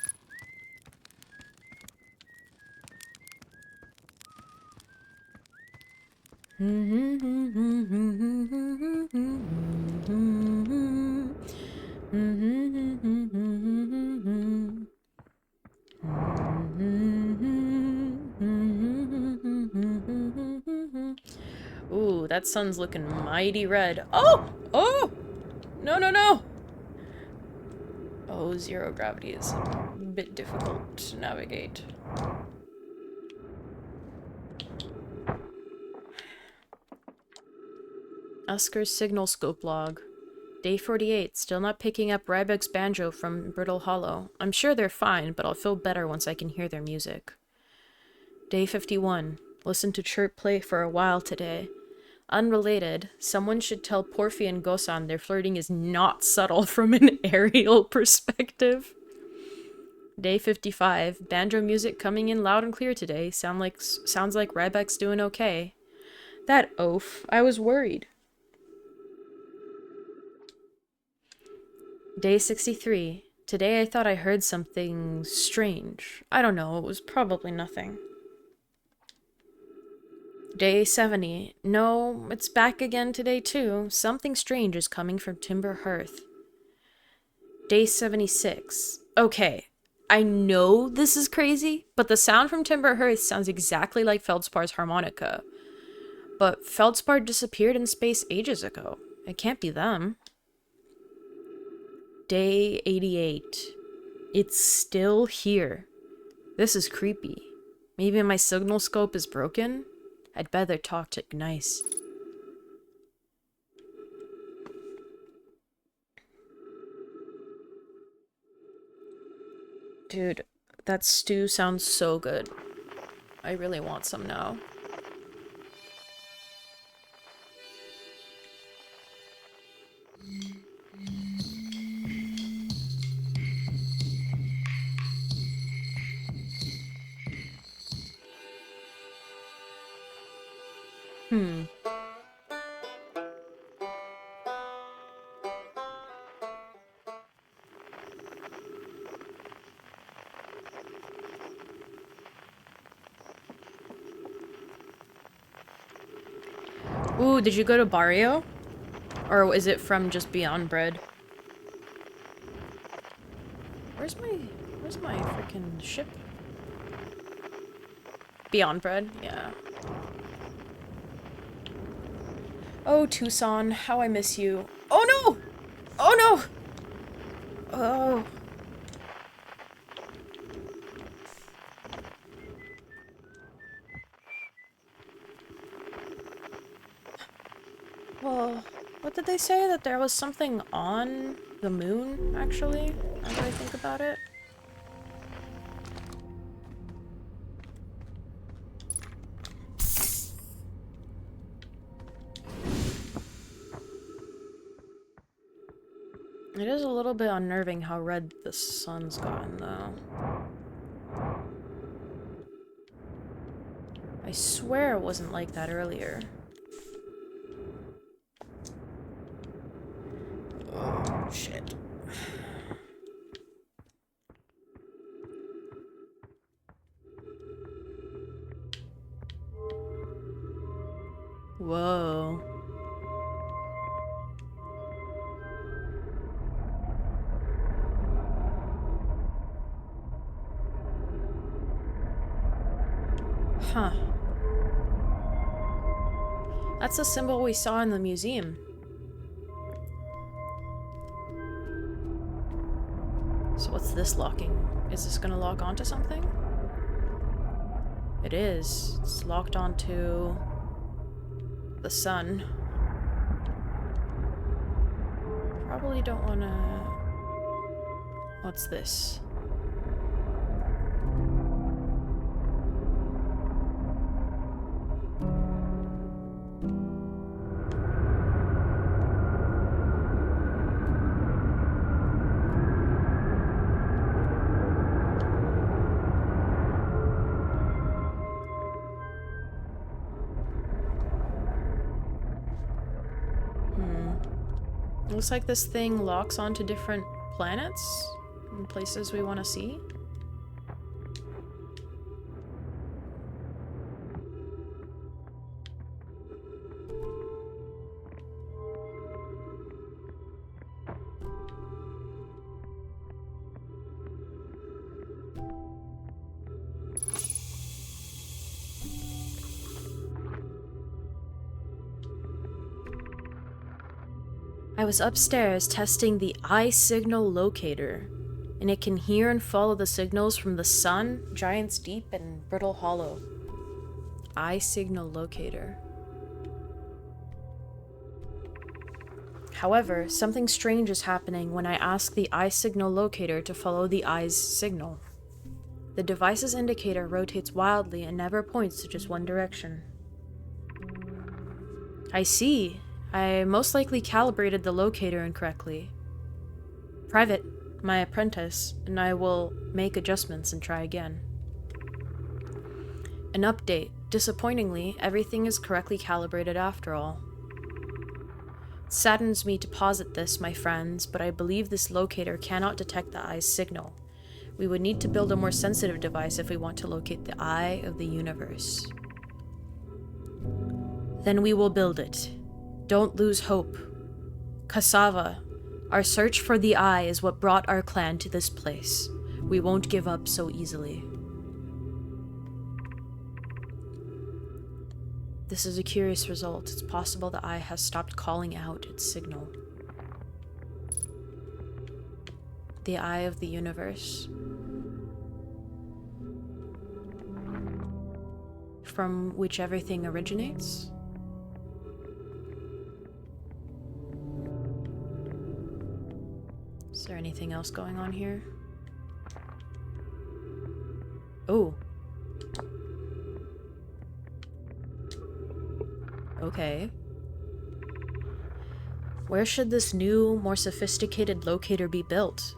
Ooh, that sun's looking mighty red. Oh! Oh! No, no, no! Oh, zero gravity is a bit difficult to navigate. Usker's signal scope log. Day 48, still not picking up Rybek's banjo from Brittle Hollow. I'm sure they're fine, but I'll feel better once I can hear their music. Day 51, listen to Chirp play for a while today. Unrelated, someone should tell Porphy and Gosan their flirting is not subtle from an aerial perspective. Day 55. Banjo music coming in loud and clear today. Sounds like Rybek's doing okay. That oaf. I was worried. Day 63. Today I thought I heard something strange. I don't know, it was probably nothing. Day 70. No, it's back again today too. Something strange is coming from Timber Hearth. Day 76. Okay, I know this is crazy, but the sound from Timber Hearth sounds exactly like Feldspar's harmonica. But Feldspar disappeared in space ages ago. It can't be them. Day 88. It's still here. This is creepy. Maybe my signal scope is broken? I'd better talk to Ignice. Dude, that stew sounds so good. I really want some now. Ooh, did you go to Barrio? Or is it from just Beyond Bread? Where's my freaking ship? Beyond Bread, yeah. Oh, Tucson, how I miss you. Oh no! Oh no! Oh. Well, what did they say? That there was something on the moon, actually? Now that I think about it. It is a little bit unnerving how red the sun's gotten, though. I swear it wasn't like that earlier. Oh, shit. Whoa. Huh. That's the symbol we saw in the museum. So what's this locking? Is this gonna lock onto something? It is. It's locked onto the sun. Probably don't wanna... What's this? Looks like this thing locks onto different planets and places we want to see. I was upstairs testing the eye signal locator, and it can hear and follow the signals from the sun, Giant's Deep, and Brittle Hollow. Eye signal locator. However, something strange is happening when I ask the eye signal locator to follow the eye's signal. The device's indicator rotates wildly and never points to just one direction. I see. I most likely calibrated the locator incorrectly. Private, my apprentice, and I will make adjustments and try again. An update. Disappointingly, everything is correctly calibrated after all. It saddens me to posit this, my friends, but I believe this locator cannot detect the eye's signal. We would need to build a more sensitive device if we want to locate the eye of the universe. Then we will build it. Don't lose hope. Cassava, our search for the eye is what brought our clan to this place. We won't give up so easily. This is a curious result. It's possible the eye has stopped calling out its signal. The eye of the universe. From which everything originates? Is there anything else going on here? Oh. Okay. Where should this new, more sophisticated locator be built?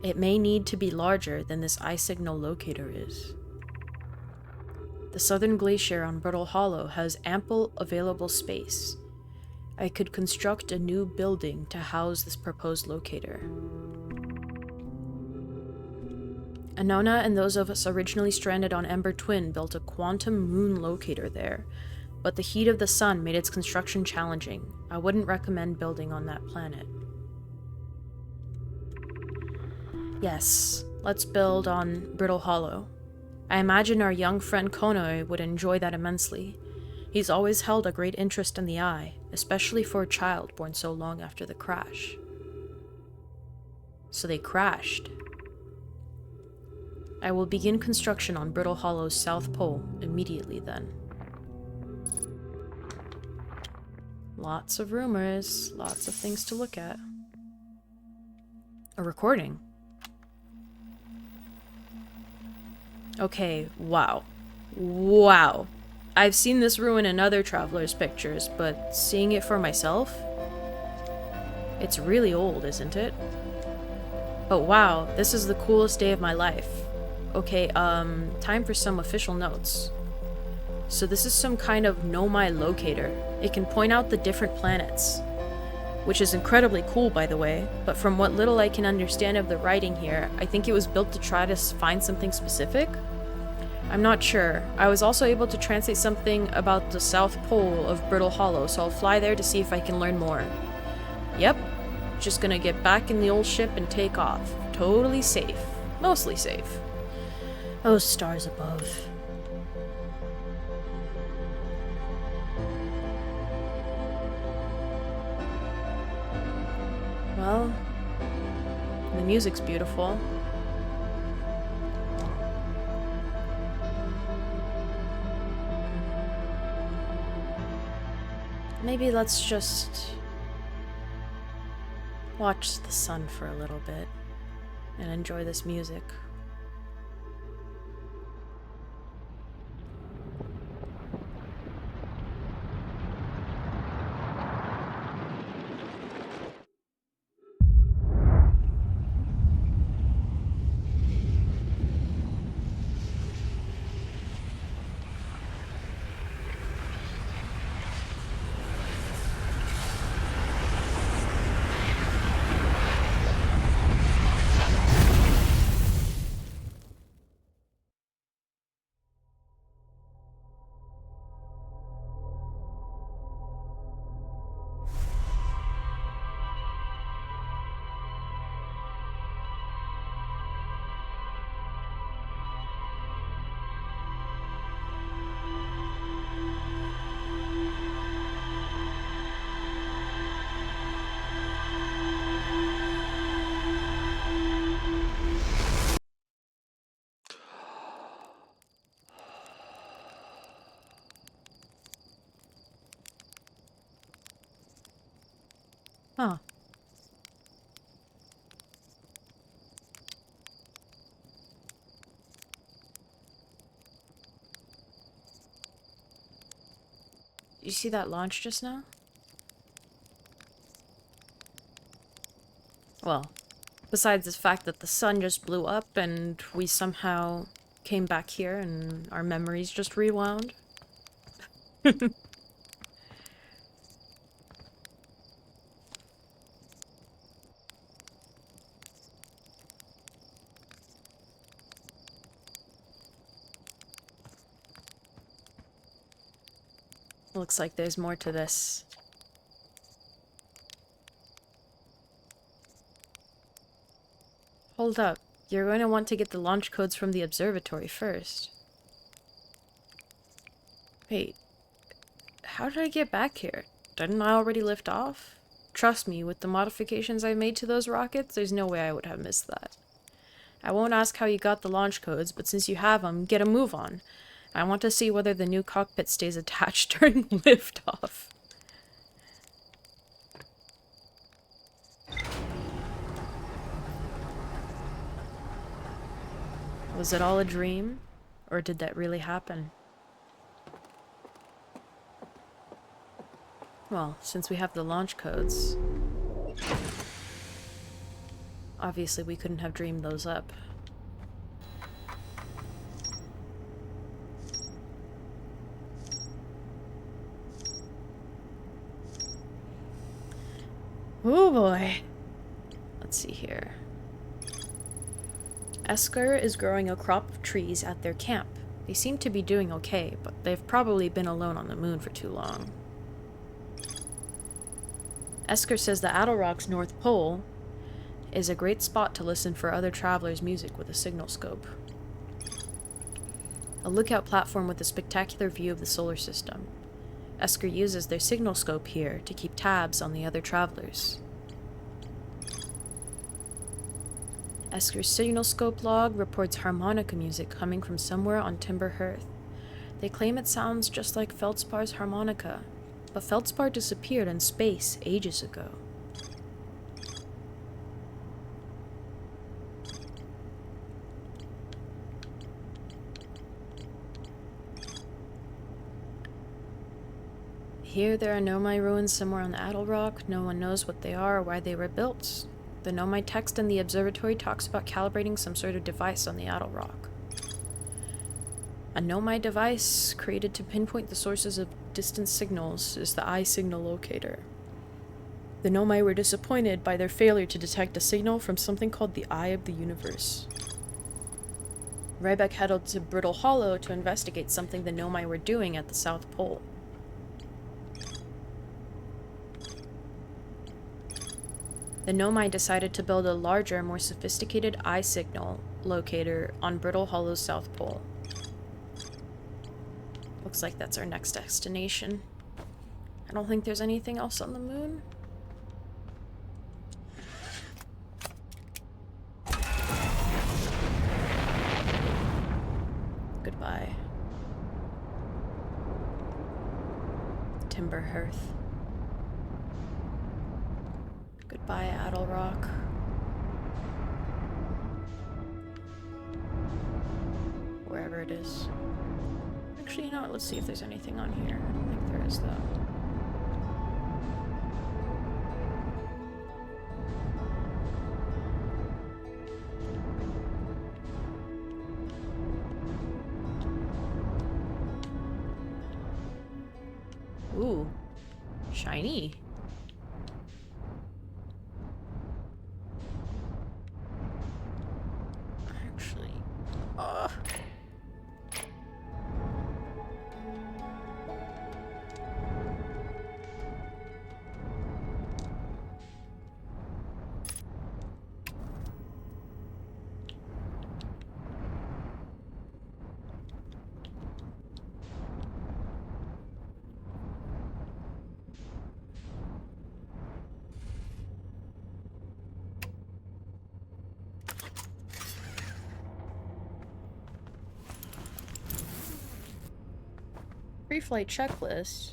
It may need to be larger than this eye signal locator is. The southern glacier on Brittle Hollow has ample available space. I could construct a new building to house this proposed locator. Anona and those of us originally stranded on Ember Twin built a quantum moon locator there, but the heat of the sun made its construction challenging. I wouldn't recommend building on that planet. Yes, let's build on Brittle Hollow. I imagine our young friend Konoe would enjoy that immensely. He's always held a great interest in the eye, especially for a child born so long after the crash. So they crashed. I will begin construction on Brittle Hollow's south pole immediately then. Lots of rumors, lots of things to look at. A recording. Okay, wow. Wow. I've seen this ruin in other travelers' pictures, but seeing it for myself? It's really old, isn't it? But wow, this is the coolest day of my life. Okay, time for some official notes. So this is some kind of Nomai locator. It can point out the different planets. Which is incredibly cool, by the way, but from what little I can understand of the writing here, I think it was built to try to find something specific? I'm not sure. I was also able to translate something about the South Pole of Brittle Hollow, so I'll fly there to see if I can learn more. Yep, just gonna get back in the old ship and take off. Totally safe. Mostly safe. Those stars above. Well, the music's beautiful. Maybe let's just watch the sun for a little bit and enjoy this music. Huh. You see that launch just now? Well, Besides the fact that the sun just blew up and we somehow came back here and our memories just rewound. Looks like there's more to this. Hold up. You're going to want to get the launch codes from the observatory first. Wait. How did I get back here? Didn't I already lift off? Trust me, with the modifications I made to those rockets, there's no way I would have missed that. I won't ask how you got the launch codes, but since you have them, get a move on. I want to see whether the new cockpit stays attached during liftoff. Was it all a dream? Or did that really happen? Well, since we have the launch codes, obviously we couldn't have dreamed those up. Oh boy. Let's see here. Esker is growing a crop of trees at their camp. They seem to be doing okay, but they've probably been alone on the moon for too long. Esker says the Adelrock's North Pole is a great spot to listen for other travelers' music with a signal scope. A lookout platform with a spectacular view of the solar system. Esker uses their signal scope here to keep tabs on the other travelers. Esker's signal scope log reports harmonica music coming from somewhere on Timber Hearth. They claim it sounds just like Feldspar's harmonica, but Feldspar disappeared in space ages ago. Here there are Nomai ruins somewhere on the Adelrock. No one knows what they are or why they were built. The Nomai text in the observatory talks about calibrating some sort of device on the Adelrock. A Nomai device created to pinpoint the sources of distant signals is the Eye Signal Locator. The Nomai were disappointed by their failure to detect a signal from something called the Eye of the Universe. Ryback headed to Brittle Hollow to investigate something the Nomai were doing at the South Pole. The Nomai decided to build a larger, more sophisticated eye signal locator on Brittle Hollow's South Pole. Looks like that's our next destination. I don't think there's anything else on the moon. Goodbye. Timber Hearth. Goodbye, Adelrock. Wherever it is. Actually, you know what? Let's see if there's anything on here. I don't think there is, though. Ooh. Shiny. Actually... Pre-flight checklist?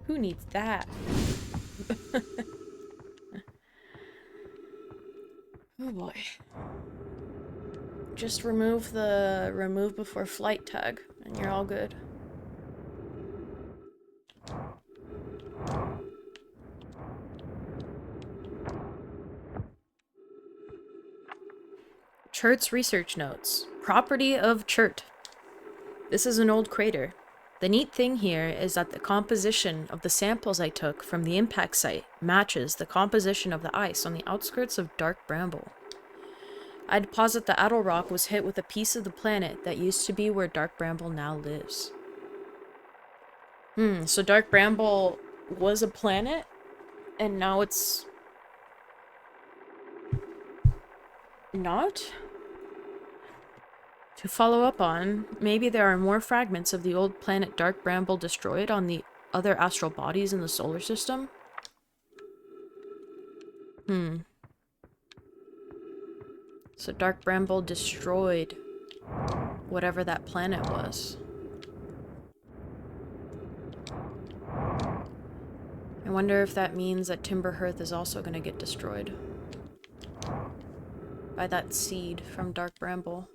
Who needs that? Oh boy. Just remove the remove before flight tag, and you're all good. Chert's research notes. Property of Chert. This is an old crater. The neat thing here is that the composition of the samples I took from the impact site matches the composition of the ice on the outskirts of Dark Bramble. I'd posit the Addle Rock was hit with a piece of the planet that used to be where Dark Bramble now lives. So Dark Bramble was a planet, and now it's not? To follow up on, maybe there are more fragments of the old planet Dark Bramble destroyed on the other astral bodies in the solar system? So Dark Bramble destroyed whatever that planet was. I wonder if that means that Timberhearth is also going to get destroyed by that seed from Dark Bramble.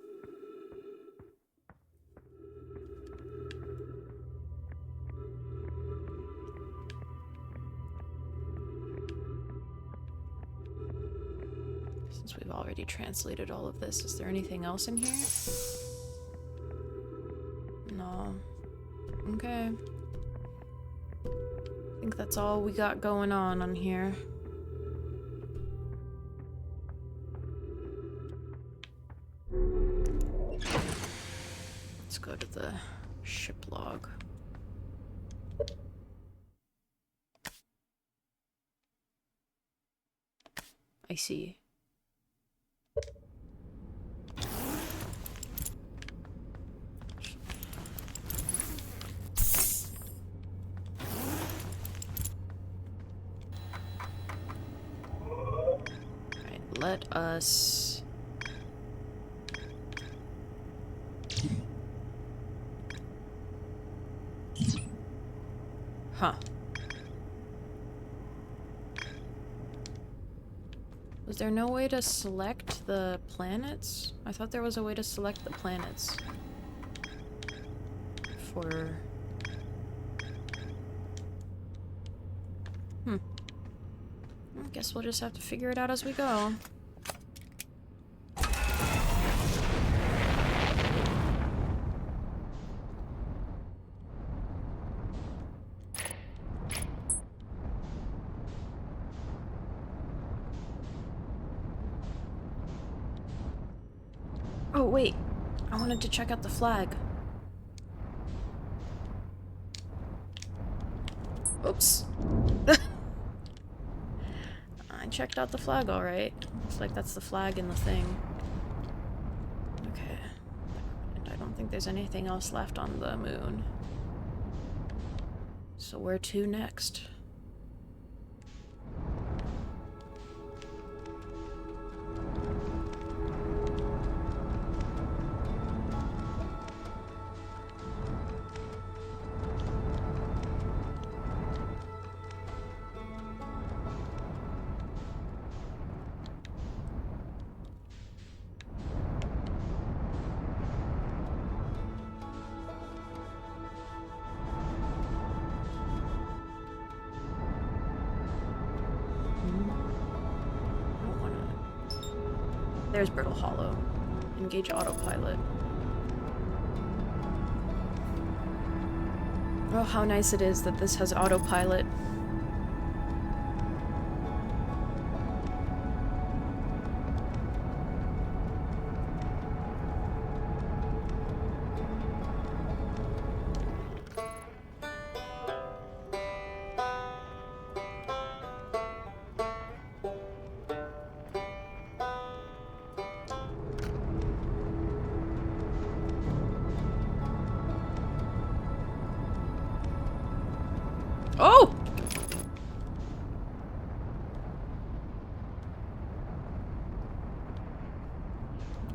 Since we've already translated all of this, is there anything else in here? No. Okay. I think that's all we got going on here. Let's go to the ship log. I see. Alright, let us... Huh. Was there no way to select the planets? I thought there was a way to select the planets. For... I guess we'll just have to figure it out as we go. Oh, wait. I wanted to check out the flag. Oops. I checked out the flag alright. Looks like that's the flag in the thing. Okay. And I don't think there's anything else left on the moon. So where to next? There's Brittle Hollow. Engage autopilot. Oh, how nice it is that this has autopilot. Oh!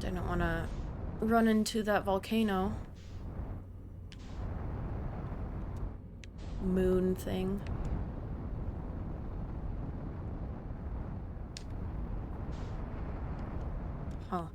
Didn't want to run into that volcano. Moon thing. Huh.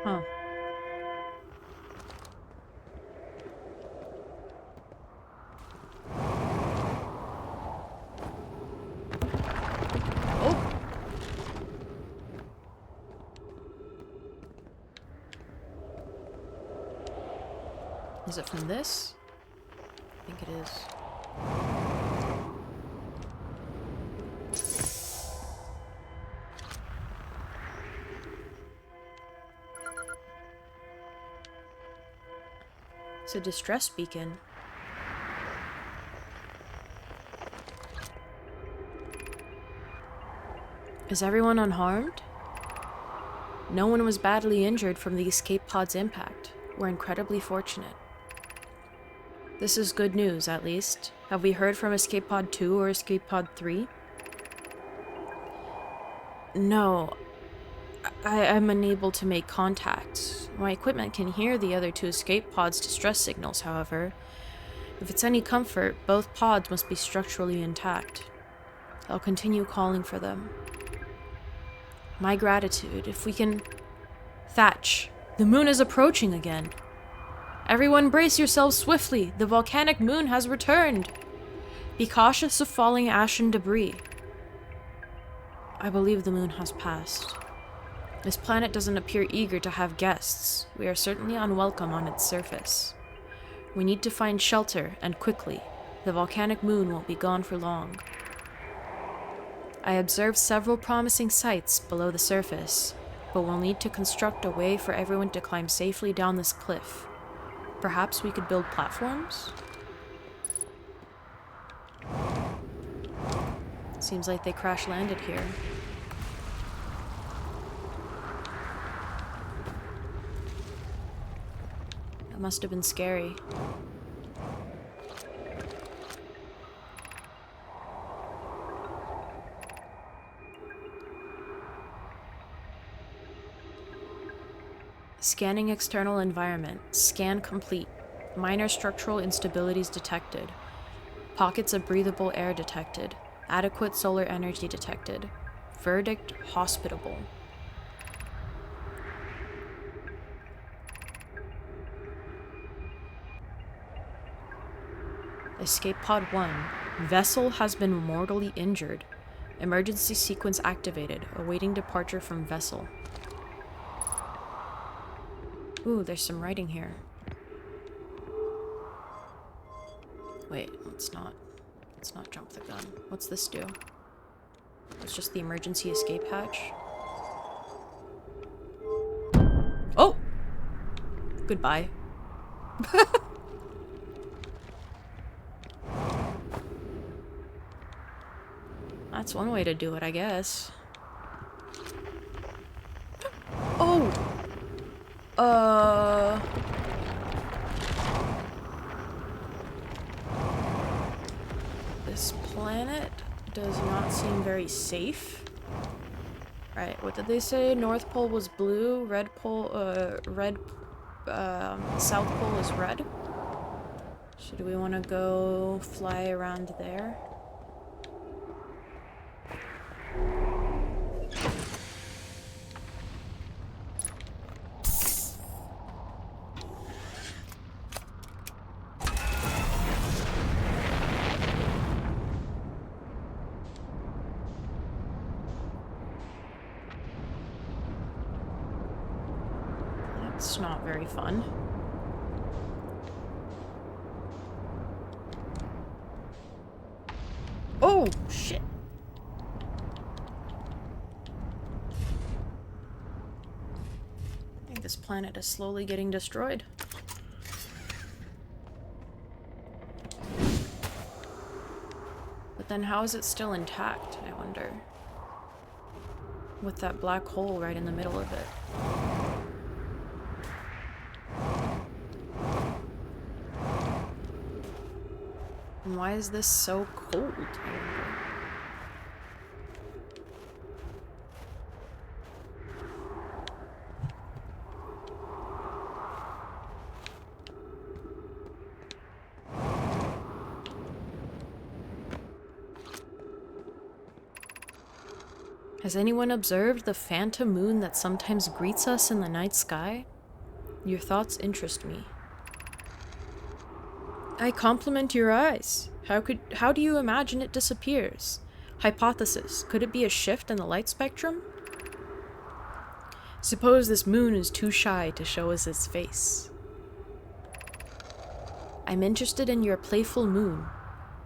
Huh. Oh! Is it from this? I think it is. It's a distress beacon. Is everyone unharmed? No one was badly injured from the escape pod's impact. We're incredibly fortunate. This is good news, at least. Have we heard from Escape Pod 2 or Escape Pod 3? No. I'm unable to make contact. My equipment can hear the other two escape pods' distress signals, however. If it's any comfort, both pods must be structurally intact. I'll continue calling for them. My gratitude. If we can... Thatch, the moon is approaching again. Everyone brace yourselves swiftly. The volcanic moon has returned. Be cautious of falling ash and debris. I believe the moon has passed. This planet doesn't appear eager to have guests. We are certainly unwelcome on its surface. We need to find shelter, and quickly. The volcanic moon won't be gone for long. I observed several promising sites below the surface, but we'll need to construct a way for everyone to climb safely down this cliff. Perhaps we could build platforms? Seems like they crash-landed here. That must have been scary. Scanning external environment. Scan complete. Minor structural instabilities detected. Pockets of breathable air detected. Adequate solar energy detected. Verdict: hospitable. Escape Pod 1. Vessel has been mortally injured. Emergency sequence activated. Awaiting departure from vessel. Ooh, there's some writing here. Wait, let's not jump the gun. What's this do? It's just the emergency escape hatch. Oh! Goodbye. That's one way to do it, I guess. Oh! This planet does not seem very safe. Right, what did they say? North Pole was blue, South Pole is red. So do we want to go fly around there? That's not very fun. Oh, shit. I think this planet is slowly getting destroyed. But then how is it still intact, I wonder? With that black hole right in the middle of it. And why is this so cold? I wonder. Has anyone observed the phantom moon that sometimes greets us in the night sky? Your thoughts interest me. I compliment your eyes. How do you imagine it disappears? Hypothesis. Could it be a shift in the light spectrum? Suppose this moon is too shy to show us its face. I'm interested in your playful moon.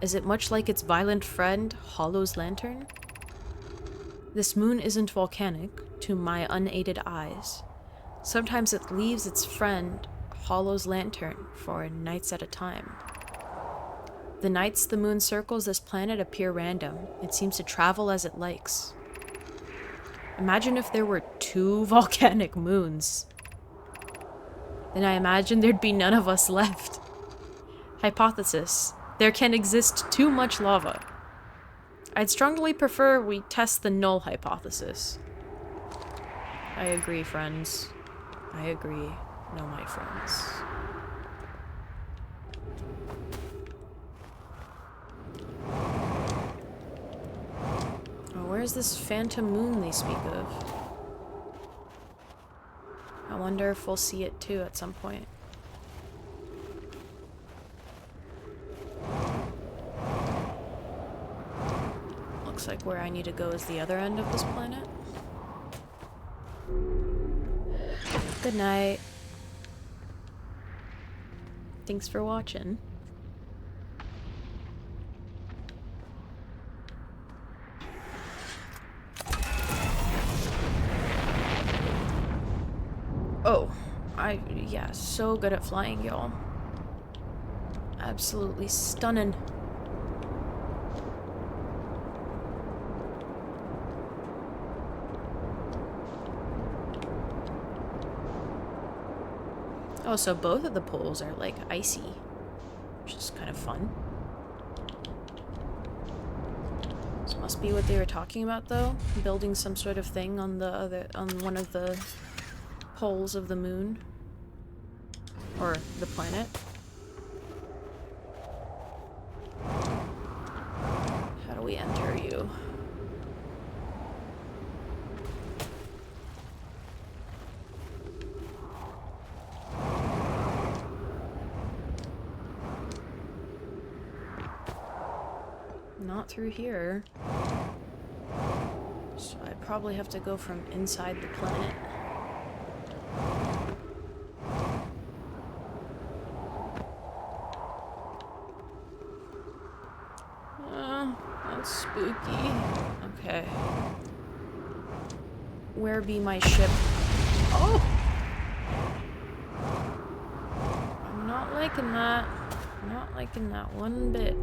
Is it much like its violent friend, Hollow's lantern? This moon isn't volcanic, to my unaided eyes. Sometimes it leaves its friend, Hollow's lantern, for nights at a time. The nights the moon circles this planet appear random. It seems to travel as it likes. Imagine if there were 2 volcanic moons. Then I imagine there'd be none of us left. Hypothesis. There can exist too much lava. I'd strongly prefer we test the null hypothesis. I agree, friends. I agree. No, my friends. Oh, where's this phantom moon they speak of? I wonder if we'll see it too at some point. Looks like where I need to go is the other end of this planet. Good night. Thanks for watching. Oh, yeah, so good at flying, y'all. Absolutely stunning. Oh, so both of the poles are, like, icy, which is kind of fun. This must be what they were talking about, though. Building some sort of thing on one of the poles of the moon. Or the planet. How do we enter you? Not through here. So I probably have to go from inside the planet. That's spooky. Okay. Where be my ship? Oh! I'm not liking that. I'm not liking that one bit.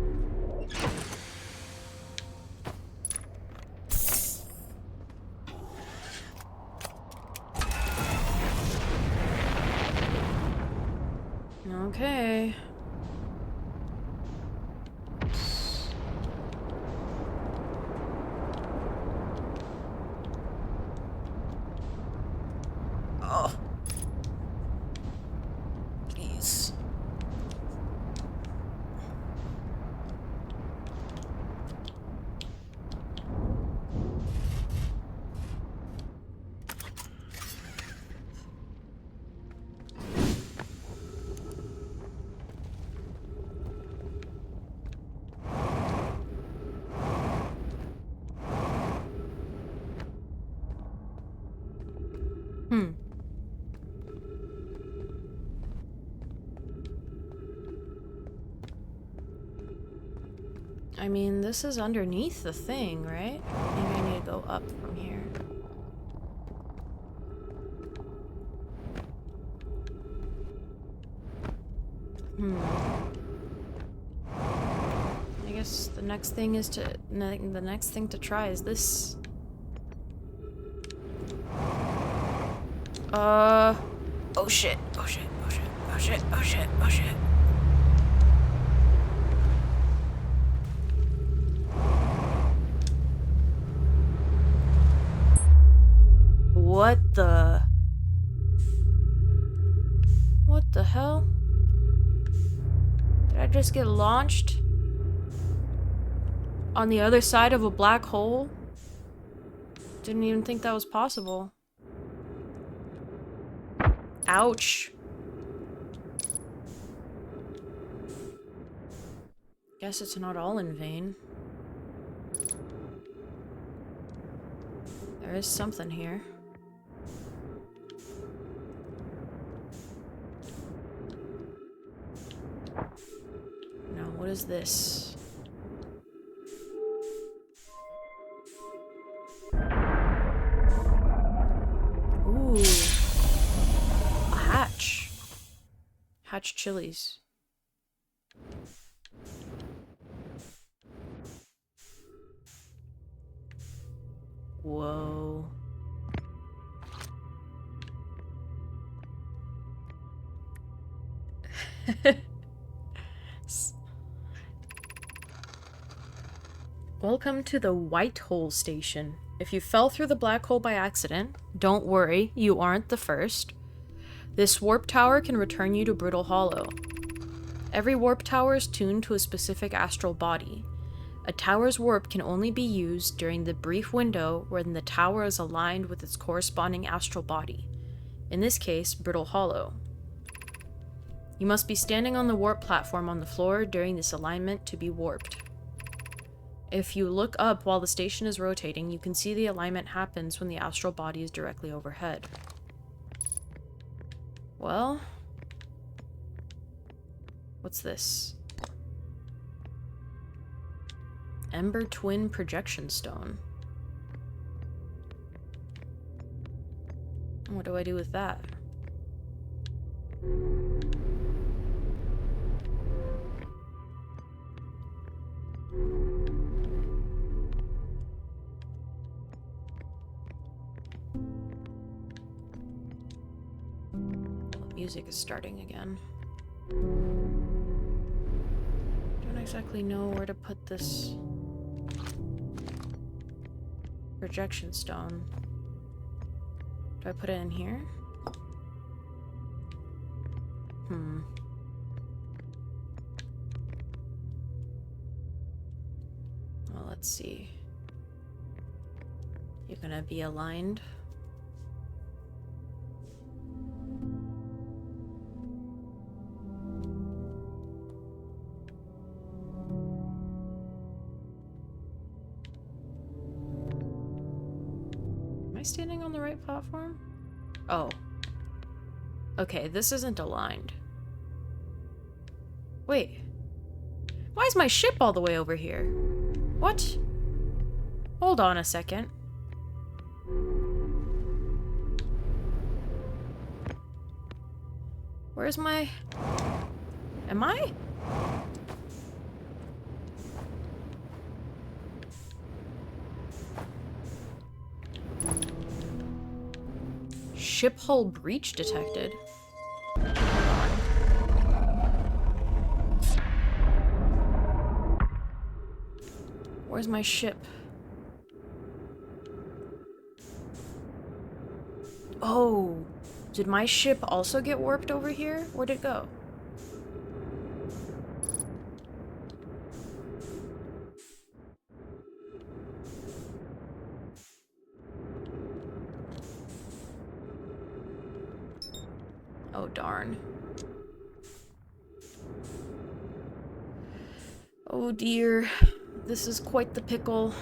Okay. Oh. Please. I mean, this is underneath the thing, right? Maybe I need to go up from here. I guess the next thing is the next thing to try is this. Oh shit, oh shit, oh shit, oh shit, oh shit, oh shit. What the? What the hell? Did I just get launched? On the other side of a black hole? Didn't even think that was possible. Ouch. Guess it's not all in vain. There is something here. Now, what is this? Ooh. A hatch. Hatch chilies. Whoa. Welcome to the White Hole Station. If you fell through the black hole by accident, don't worry, you aren't the first. This warp tower can return you to Brittle Hollow. Every warp tower is tuned to a specific astral body. A tower's warp can only be used during the brief window when the tower is aligned with its corresponding astral body. In this case, Brittle Hollow. You must be standing on the warp platform on the floor during this alignment to be warped. If you look up while the station is rotating, you can see the alignment happens when the astral body is directly overhead. Well, what's this? Ember Twin Projection Stone. What do I do with that? Music is starting again. Don't exactly know where to put this projection stone. Do I put it in here? Well, let's see. You're gonna be aligned. Standing on the right platform? Oh. Okay, this isn't aligned. Wait. Why is my ship all the way over here? What? Hold on a second. Where's my... Am I? Ship hull breach detected. Where's my ship? Oh, did my ship also get warped over here? Where'd it go? Oh, darn. Oh dear. This is quite the pickle.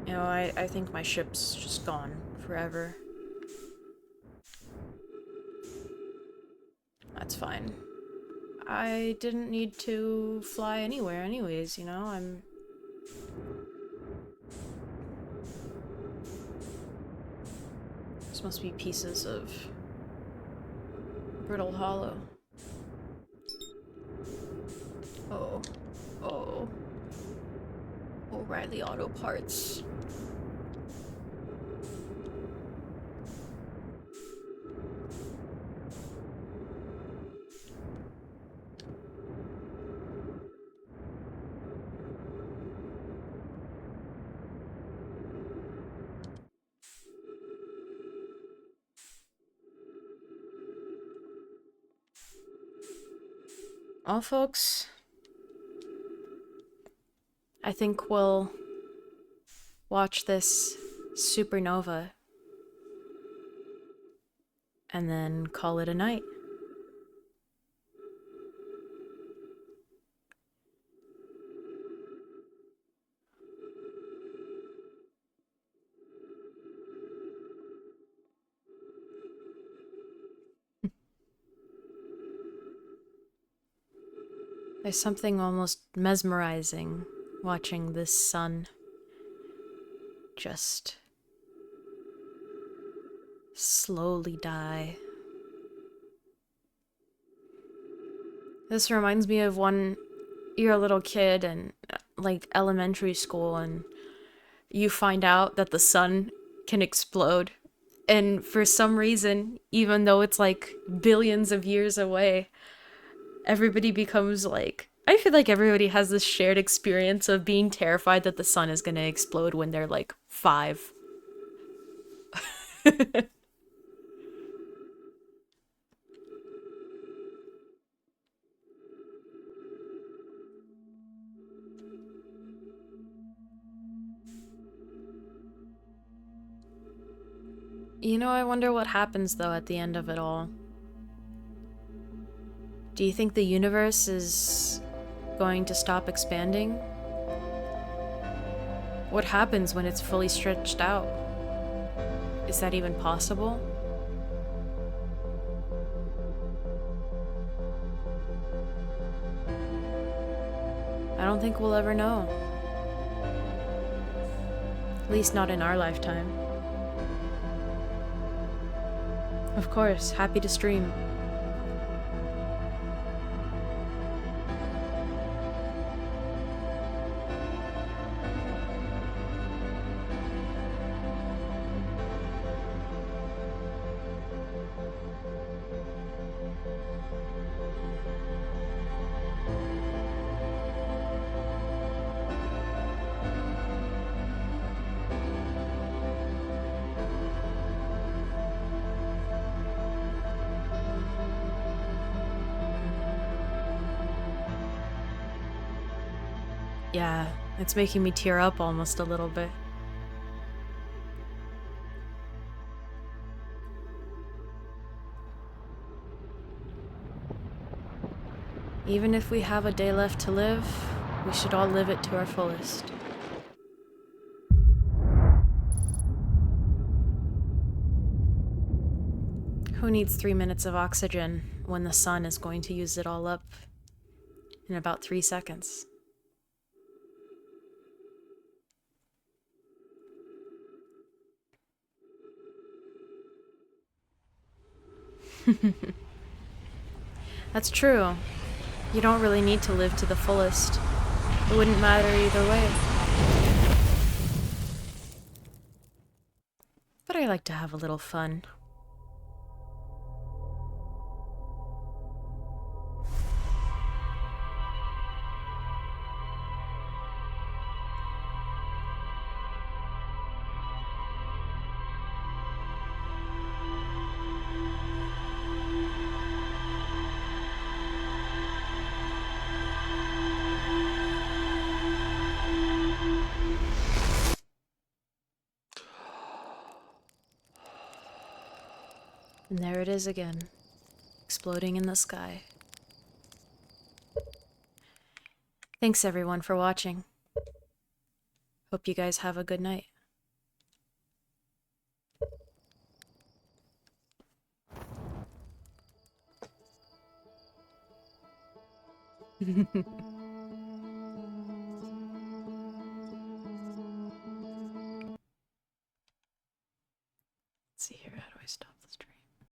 You know, I think my ship's just gone forever. That's fine. I didn't need to fly anywhere anyways, you know? This must be pieces of Brittle Hollow. Oh. Oh. O'Reilly Auto Parts. Well, folks, I think we'll watch this supernova and then call it a night. There's something almost mesmerizing watching this sun just slowly die. This reminds me of when you're a little kid and like elementary school and you find out that the sun can explode. And for some reason, even though it's like billions of years away, everybody becomes like, I feel like everybody has this shared experience of being terrified that the sun is gonna explode when they're like 5. You know, I wonder what happens though at the end of it all. Do you think the universe is going to stop expanding? What happens when it's fully stretched out? Is that even possible? I don't think we'll ever know. At least not in our lifetime. Of course, happy to stream. Yeah, it's making me tear up almost a little bit. Even if we have a day left to live, we should all live it to our fullest. Who needs 3 minutes of oxygen when the sun is going to use it all up in about 3 seconds? That's true. You don't really need to live to the fullest. It wouldn't matter either way. But I like to have a little fun. And there it is again, exploding in the sky. Thanks everyone for watching. Hope you guys have a good night. Let's see here, how do I stop?